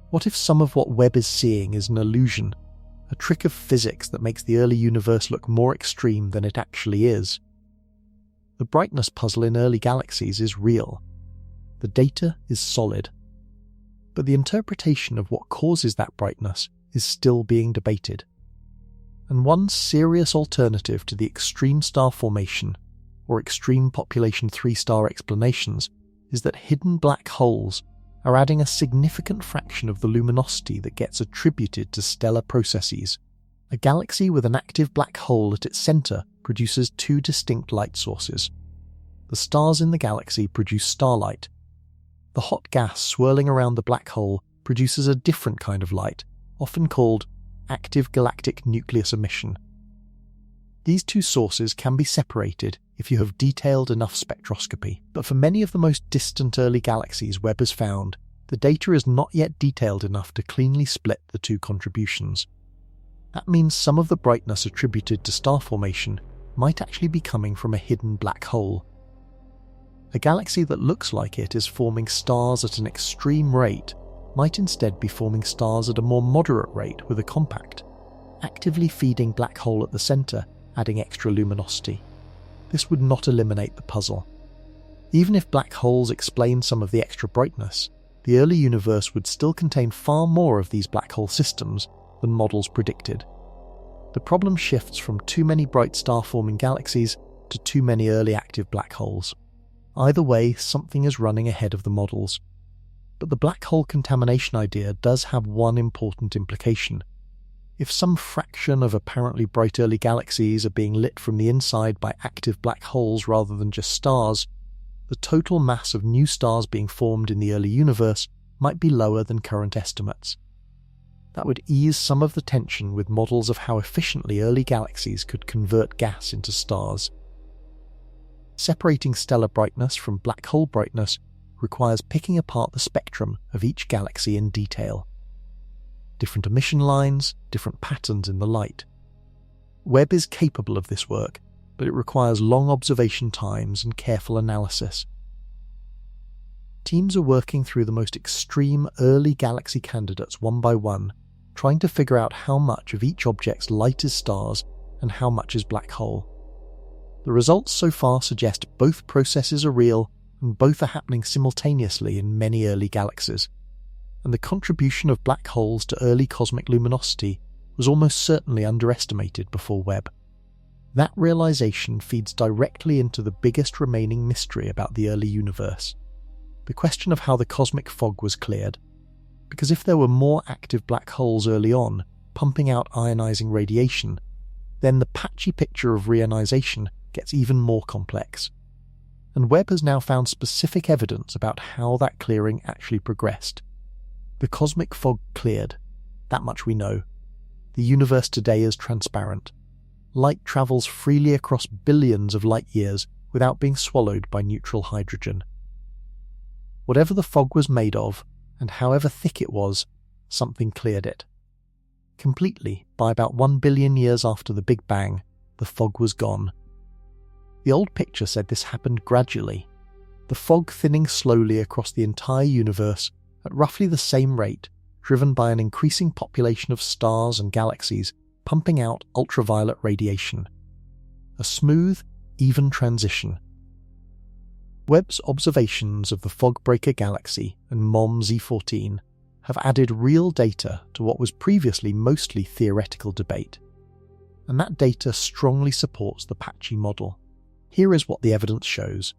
Speaker 1: What if some of what Webb is seeing is an illusion, a trick of physics that makes the early universe look more extreme than it actually is? The brightness puzzle in early galaxies is real. The data is solid. But the interpretation of what causes that brightness is still being debated. And one serious alternative to the extreme star formation, or extreme population 3 star explanations, is that hidden black holes are adding a significant fraction of the luminosity that gets attributed to stellar processes. A galaxy with an active black hole at its centre produces 2 distinct light sources. The stars in the galaxy produce starlight. The hot gas swirling around the black hole produces a different kind of light, often called active galactic nucleus emission. These 2 sources can be separated if you have detailed enough spectroscopy, but for many of the most distant early galaxies Webb has found, the data is not yet detailed enough to cleanly split the 2 contributions. That means some of the brightness attributed to star formation might actually be coming from a hidden black hole. A galaxy that looks like it is forming stars at an extreme rate might instead be forming stars at a more moderate rate with a compact, actively feeding black hole at the centre, adding extra luminosity. This would not eliminate the puzzle. Even if black holes explain some of the extra brightness, the early universe would still contain far more of these black hole systems than models predicted. The problem shifts from too many bright star-forming galaxies to too many early active black holes. Either way, something is running ahead of the models. But the black hole contamination idea does have one important implication. If some fraction of apparently bright early galaxies are being lit from the inside by active black holes rather than just stars, the total mass of new stars being formed in the early universe might be lower than current estimates. That would ease some of the tension with models of how efficiently early galaxies could convert gas into stars. Separating stellar brightness from black hole brightness requires picking apart the spectrum of each galaxy in detail. Different emission lines, different patterns in the light. Webb is capable of this work, but it requires long observation times and careful analysis. Teams are working through the most extreme early galaxy candidates one by one, trying to figure out how much of each object's light is stars and how much is black hole. The results so far suggest both processes are real and both are happening simultaneously in many early galaxies, and the contribution of black holes to early cosmic luminosity was almost certainly underestimated before Webb. That realization feeds directly into the biggest remaining mystery about the early universe, the question of how the cosmic fog was cleared. Because if there were more active black holes early on, pumping out ionizing radiation, then the patchy picture of reionization gets even more complex. and Webb has now found specific evidence about how that clearing actually progressed. The cosmic fog cleared, that much we know. The universe today is transparent. Light travels freely across billions of light years without being swallowed by neutral hydrogen. Whatever the fog was made of, and however thick it was, something cleared it. Completely, by about 1 billion years after the Big Bang, the fog was gone. The old picture said this happened gradually, the fog thinning slowly across the entire universe at roughly the same rate, driven by an increasing population of stars and galaxies pumping out ultraviolet radiation. A smooth, even transition. Webb's observations of the Fog-Breaker Galaxy and MOM Z14 have added real data to what was previously mostly theoretical debate. And that data strongly supports the patchy model. Here is what the evidence shows.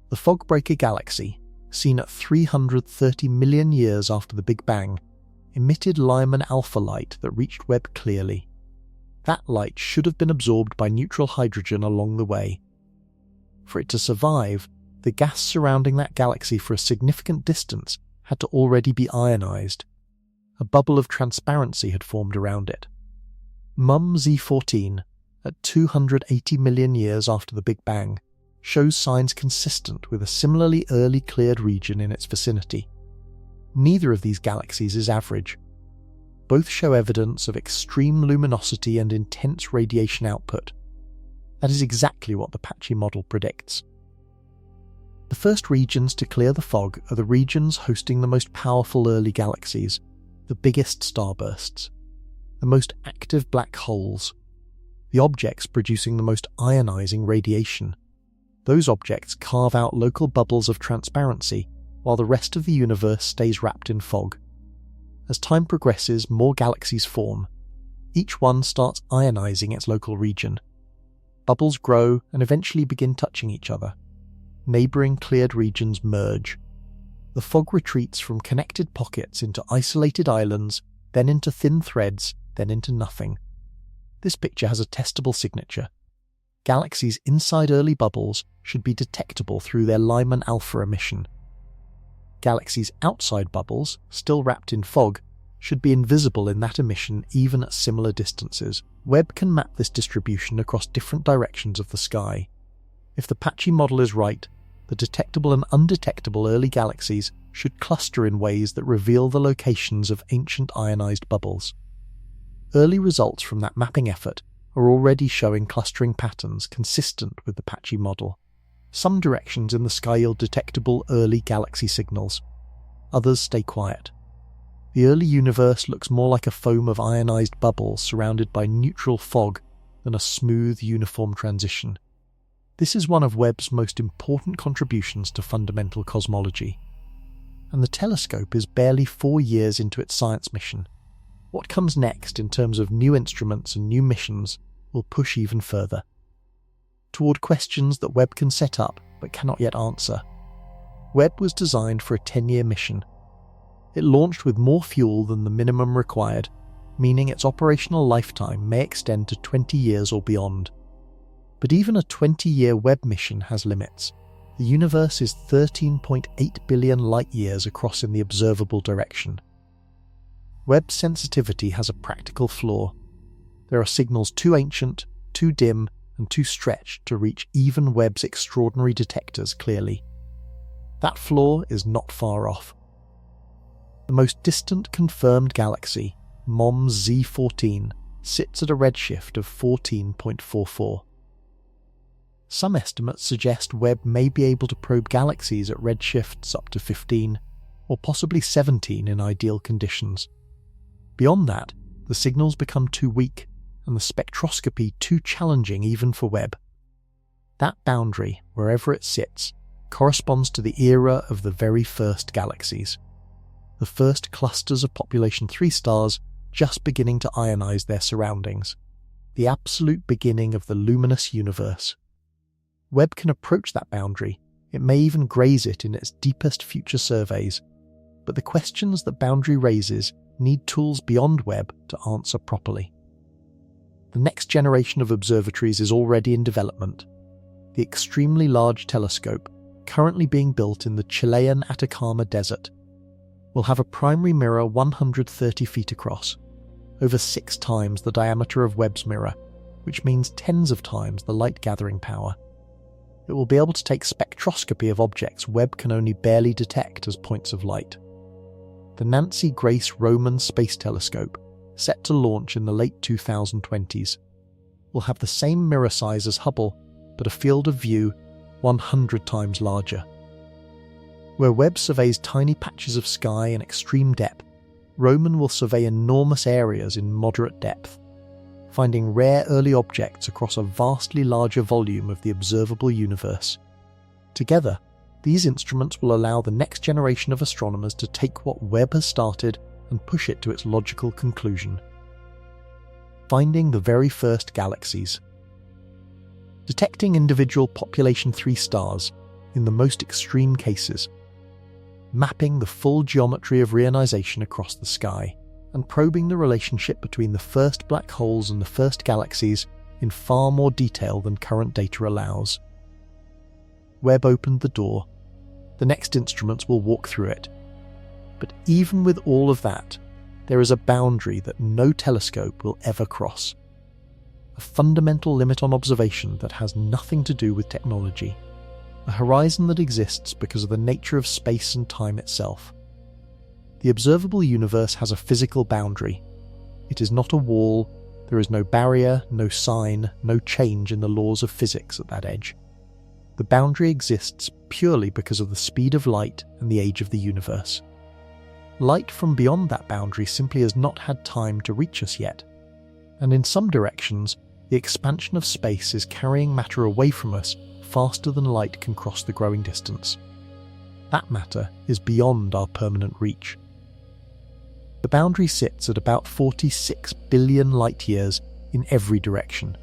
Speaker 1: The Fog-Breaker Galaxy, seen at 330 million years after the Big Bang, emitted Lyman alpha light that reached Webb clearly. That light should have been absorbed by neutral hydrogen along the way. For it to survive, the gas surrounding that galaxy for a significant distance had to already be ionized. A bubble of transparency had formed around it. MOM Z14, at 280 million years after the Big Bang, shows signs consistent with a similarly early cleared region in its vicinity. Neither of these galaxies is average. Both show evidence of extreme luminosity and intense radiation output. That is exactly what the patchy model predicts. The first regions to clear the fog are the regions hosting the most powerful early galaxies, the biggest starbursts, the most active black holes, the objects producing the most ionizing radiation. Those objects carve out local bubbles of transparency, while the rest of the universe stays wrapped in fog. As time progresses, more galaxies form. Each one starts ionizing its local region. Bubbles grow and eventually begin touching each other. Neighbouring cleared regions merge. The fog retreats from connected pockets into isolated islands, then into thin threads, then into nothing. This picture has a testable signature. Galaxies inside early bubbles should be detectable through their Lyman alpha emission. Galaxies outside bubbles, still wrapped in fog, should be invisible in that emission even at similar distances. Webb can map this distribution across different directions of the sky. If the patchy model is right, the detectable and undetectable early galaxies should cluster in ways that reveal the locations of ancient ionized bubbles. Early results from that mapping effort are already showing clustering patterns consistent with the patchy model. Some directions in the sky yield detectable early galaxy signals. Others stay quiet. The early universe looks more like a foam of ionized bubbles surrounded by neutral fog than a smooth, uniform transition. This is one of Webb's most important contributions to fundamental cosmology. And the telescope is barely 4 years into its science mission. What comes next in terms of new instruments and new missions will push even further, toward questions that Webb can set up but cannot yet answer. Webb was designed for a 10-year mission. It launched with more fuel than the minimum required, meaning its operational lifetime may extend to 20 years or beyond. But even a 20-year Webb mission has limits. The universe is 13.8 billion light-years across in the observable direction. Webb's sensitivity has a practical flaw. There are signals too ancient, too dim, and too stretched to reach even Webb's extraordinary detectors clearly. That flaw is not far off. The most distant confirmed galaxy, MOM Z14, sits at a redshift of 14.44. Some estimates suggest Webb may be able to probe galaxies at redshifts up to 15, or possibly 17 in ideal conditions. Beyond that, the signals become too weak, and the spectroscopy too challenging even for Webb. That boundary, wherever it sits, corresponds to the era of the very first galaxies. The first clusters of population 3 stars just beginning to ionize their surroundings. The absolute beginning of the luminous universe. Webb can approach that boundary, it may even graze it in its deepest future surveys, but the questions that boundary raises need tools beyond Webb to answer properly. The next generation of observatories is already in development. the extremely large telescope currently being built in the Chilean Atacama Desert, will have a primary mirror 130 feet across, over 6 times the diameter of Webb's mirror, which means tens of times the light gathering power. It will be able to take spectroscopy of objects Webb can only barely detect as points of light. The Nancy Grace Roman Space Telescope, set to launch in the late 2020s, will have the same mirror size as Hubble, but a field of view 100 times larger. Where Webb surveys tiny patches of sky in extreme depth, Roman will survey enormous areas in moderate depth, finding rare early objects across a vastly larger volume of the observable universe. Together, these instruments will allow the next generation of astronomers to take what Webb has started and push it to its logical conclusion. Finding the very first galaxies. Detecting individual population 3 stars in the most extreme cases. Mapping the full geometry of reionization across the sky, and probing the relationship between the first black holes and the first galaxies in far more detail than current data allows. Webb opened the door. The next instruments will walk through it. But even with all of that, there is a boundary that no telescope will ever cross. A fundamental limit on observation that has nothing to do with technology. A horizon that exists because of the nature of space and time itself. The observable universe has a physical boundary. It is not a wall. There is no barrier, no sign, no change in the laws of physics at that edge. The boundary exists purely because of the speed of light and the age of the universe. Light from beyond that boundary simply has not had time to reach us yet, and in some directions, the expansion of space is carrying matter away from us faster than light can cross the growing distance. That matter is beyond our permanent reach. The boundary sits at about 46 billion light-years in every direction.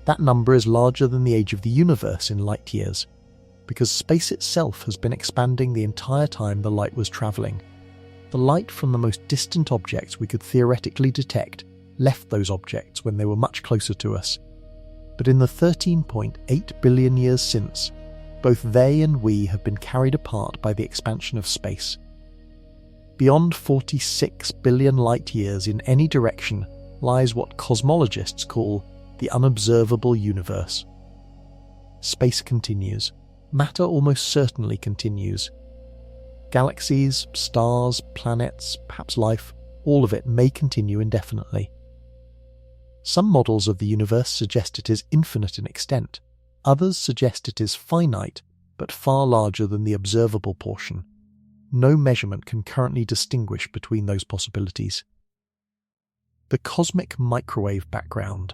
Speaker 1: That number is larger than the age of the universe in light-years, because space itself has been expanding the entire time the light was travelling. The light from the most distant objects we could theoretically detect left those objects when they were much closer to us. But in the 13.8 billion years since, both they and we have been carried apart by the expansion of space. Beyond 46 billion light-years in any direction lies what cosmologists call the unobservable universe. Space continues. Matter almost certainly continues. Galaxies, stars, planets, perhaps life, all of it may continue indefinitely. Some models of the universe suggest it is infinite in extent. Others suggest it is finite, but far larger than the observable portion. No measurement can currently distinguish between those possibilities. The cosmic microwave background,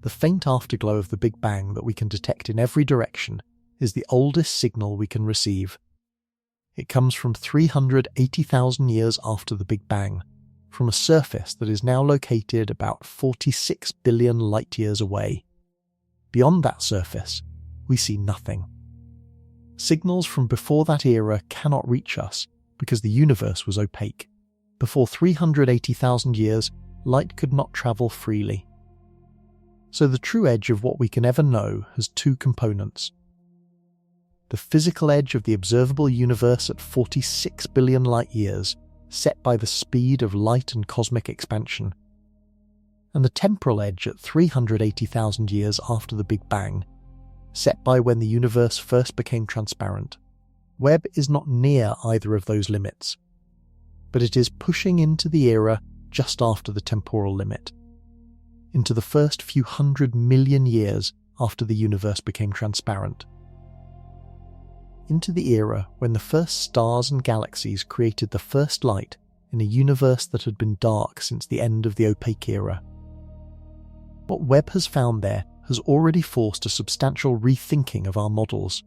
Speaker 1: the faint afterglow of the Big Bang that we can detect in every direction, is the oldest signal we can receive. It comes from 380,000 years after the Big Bang, from a surface that is now located about 46 billion light-years away. Beyond that surface, we see nothing. Signals from before that era cannot reach us because the universe was opaque. Before 380,000 years, light could not travel freely. So the true edge of what we can ever know has 2 components. The physical edge of the observable universe at 46 billion light-years, set by the speed of light and cosmic expansion, and the temporal edge at 380,000 years after the Big Bang, set by when the universe first became transparent. Webb is not near either of those limits, but it is pushing into the era just after the temporal limit, into the first few 100 million years after the universe became transparent. Into the era when the first stars and galaxies created the first light in a universe that had been dark since the end of the opaque era. What Webb has found there has already forced a substantial rethinking of our models,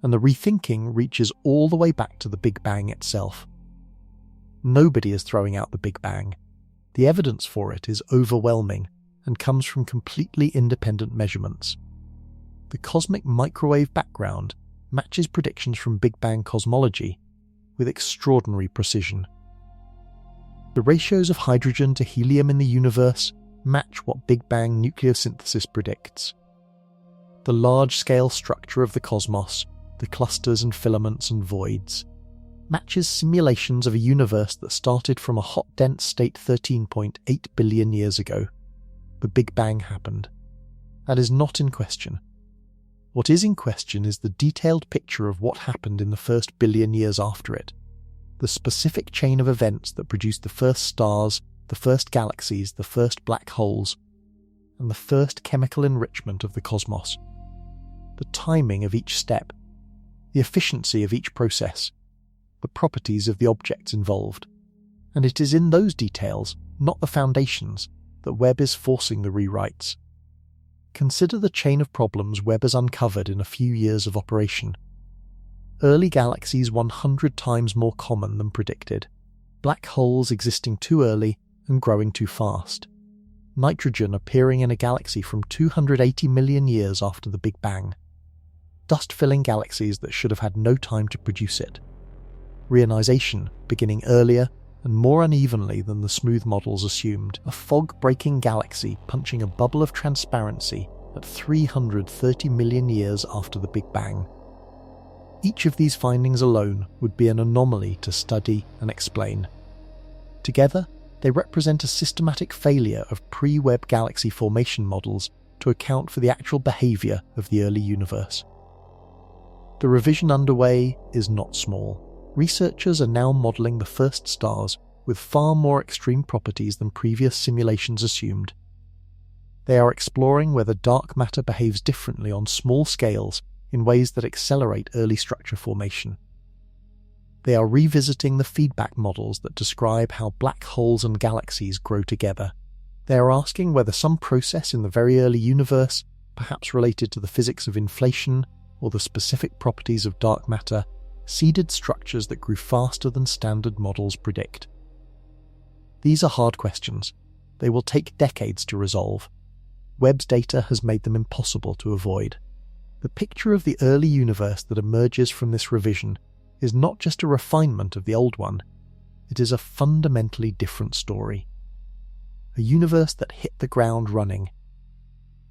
Speaker 1: and the rethinking reaches all the way back to the Big Bang itself. Nobody is throwing out the Big Bang. The evidence for it is overwhelming and comes from completely independent measurements. The cosmic microwave background matches predictions from Big Bang cosmology with extraordinary precision. The ratios of hydrogen to helium in the universe match what Big Bang nucleosynthesis predicts. The large-scale structure of the cosmos, the clusters and filaments and voids, matches simulations of a universe that started from a hot dense state 13.8 billion years ago. The Big Bang happened. That is not in question. What is in question is the detailed picture of what happened in the first billion years after it, the specific chain of events that produced the first stars, the first galaxies, the first black holes, and the first chemical enrichment of the cosmos. The timing of each step, the efficiency of each process, the properties of the objects involved. And it is in those details, not the foundations, that Webb is forcing the rewrites. Consider the chain of problems Webb has uncovered in a few years of operation. Early galaxies 100 times more common than predicted. Black holes existing too early and growing too fast. Nitrogen appearing in a galaxy from 280 million years after the Big Bang. Dust-filling galaxies that should have had no time to produce it. Reionization beginning earlier and more unevenly than the smooth models assumed. A fog-breaking galaxy punching a bubble of transparency at 330 million years after the Big Bang. Each of these findings alone would be an anomaly to study and explain. Together, they represent a systematic failure of pre-Webb galaxy formation models to account for the actual behavior of the early universe. The revision underway is not small. Researchers are now modelling the first stars with far more extreme properties than previous simulations assumed. They are exploring whether dark matter behaves differently on small scales in ways that accelerate early structure formation. They are revisiting the feedback models that describe how black holes and galaxies grow together. They are asking whether some process in the very early universe, perhaps related to the physics of inflation or the specific properties of dark matter, seeded structures that grew faster than standard models predict. These are hard questions. They will take decades to resolve. Webb's data has made them impossible to avoid. The picture of the early universe that emerges from this revision is not just a refinement of the old one, it is a fundamentally different story. A universe that hit the ground running.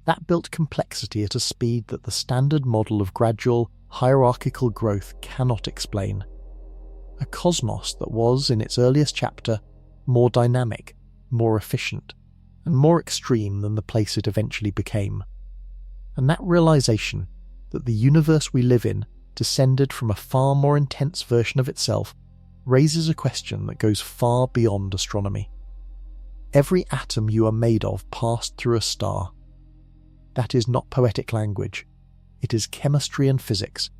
Speaker 1: That built complexity at a speed that the standard model of gradual, hierarchical growth cannot explain. A cosmos that was, in its earliest chapter, more dynamic, more efficient, and more extreme than the place it eventually became. And that realization that the universe we live in descended from a far more intense version of itself raises a question that goes far beyond astronomy. Every atom you are made of passed through a star. That is not poetic language. It is chemistry and physics.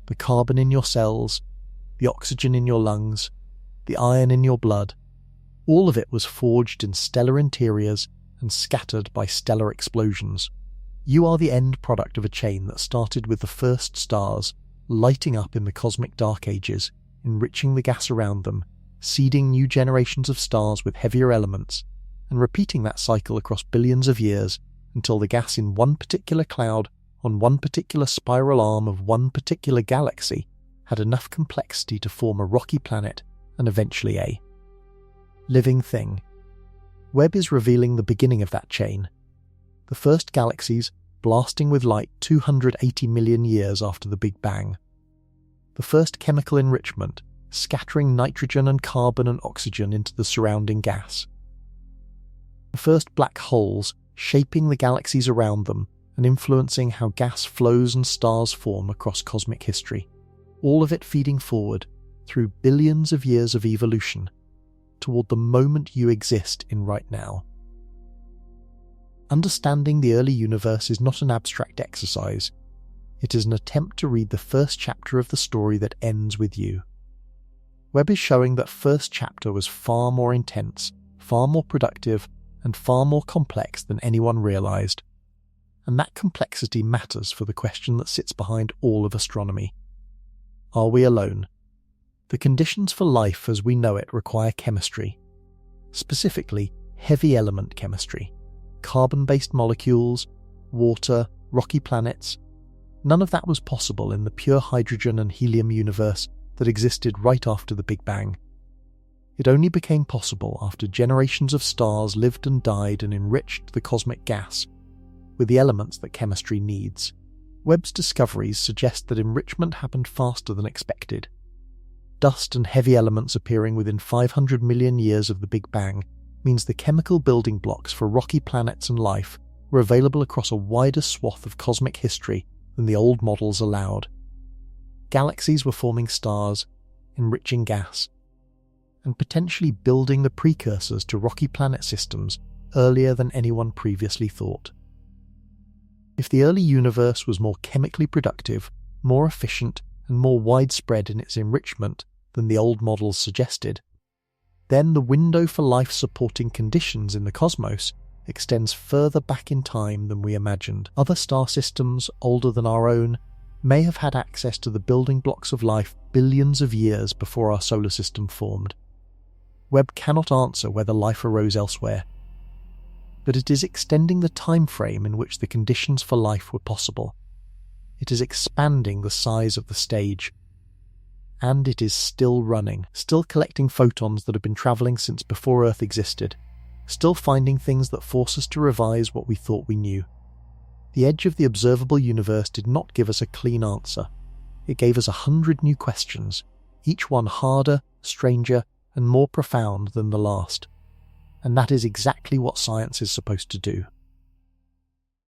Speaker 1: The carbon in your cells, the oxygen in your lungs, the iron in your blood, all of it was forged in stellar interiors and scattered by stellar explosions. You are the end product of a chain that started with the first stars lighting up in the cosmic dark ages, enriching the gas around them, seeding new generations of stars with heavier elements, and repeating that cycle across billions of years until the gas in one particular cloud on one particular spiral arm of one particular galaxy had enough complexity to form a rocky planet and eventually a living thing. Webb is revealing the beginning of that chain. The first galaxies blasting with light 280 million years after the Big Bang. The first chemical enrichment scattering nitrogen and carbon and oxygen into the surrounding gas. The first black holes shaping the galaxies around them and influencing how gas flows and stars form across cosmic history, all of it feeding forward through billions of years of evolution toward the moment you exist in right now. Understanding the early universe is not an abstract exercise. It is an attempt to read the first chapter of the story that ends with you. Webb is showing that first chapter was far more intense, far more productive, and far more complex than anyone realized. And that complexity matters for the question that sits behind all of astronomy. Are we alone? The conditions for life as we know it require chemistry. Specifically, heavy element chemistry. Carbon-based molecules, water, rocky planets. None of that was possible in the pure hydrogen and helium universe that existed right after the Big Bang. It only became possible after generations of stars lived and died and enriched the cosmic gas, with the elements that chemistry needs. Webb's discoveries suggest that enrichment happened faster than expected. Dust and heavy elements appearing within 500 million years of the Big Bang means the chemical building blocks for rocky planets and life were available across a wider swath of cosmic history than the old models allowed. Galaxies were forming stars, enriching gas, and potentially building the precursors to rocky planet systems earlier than anyone previously thought. If the early universe was more chemically productive, more efficient, and more widespread in its enrichment than the old models suggested, then the window for life-supporting conditions in the cosmos extends further back in time than we imagined. Other star systems, older than our own, may have had access to the building blocks of life billions of years before our solar system formed. Webb cannot answer whether life arose elsewhere, but it is extending the time frame in which the conditions for life were possible. It is expanding the size of the stage. And it is still running, still collecting photons that have been travelling since before Earth existed, still finding things that force us to revise what we thought we knew. The edge of the observable universe did not give us a clean answer. It gave us 100 new questions, each one harder, stranger, and more profound than the last. And that is exactly what science is supposed to do.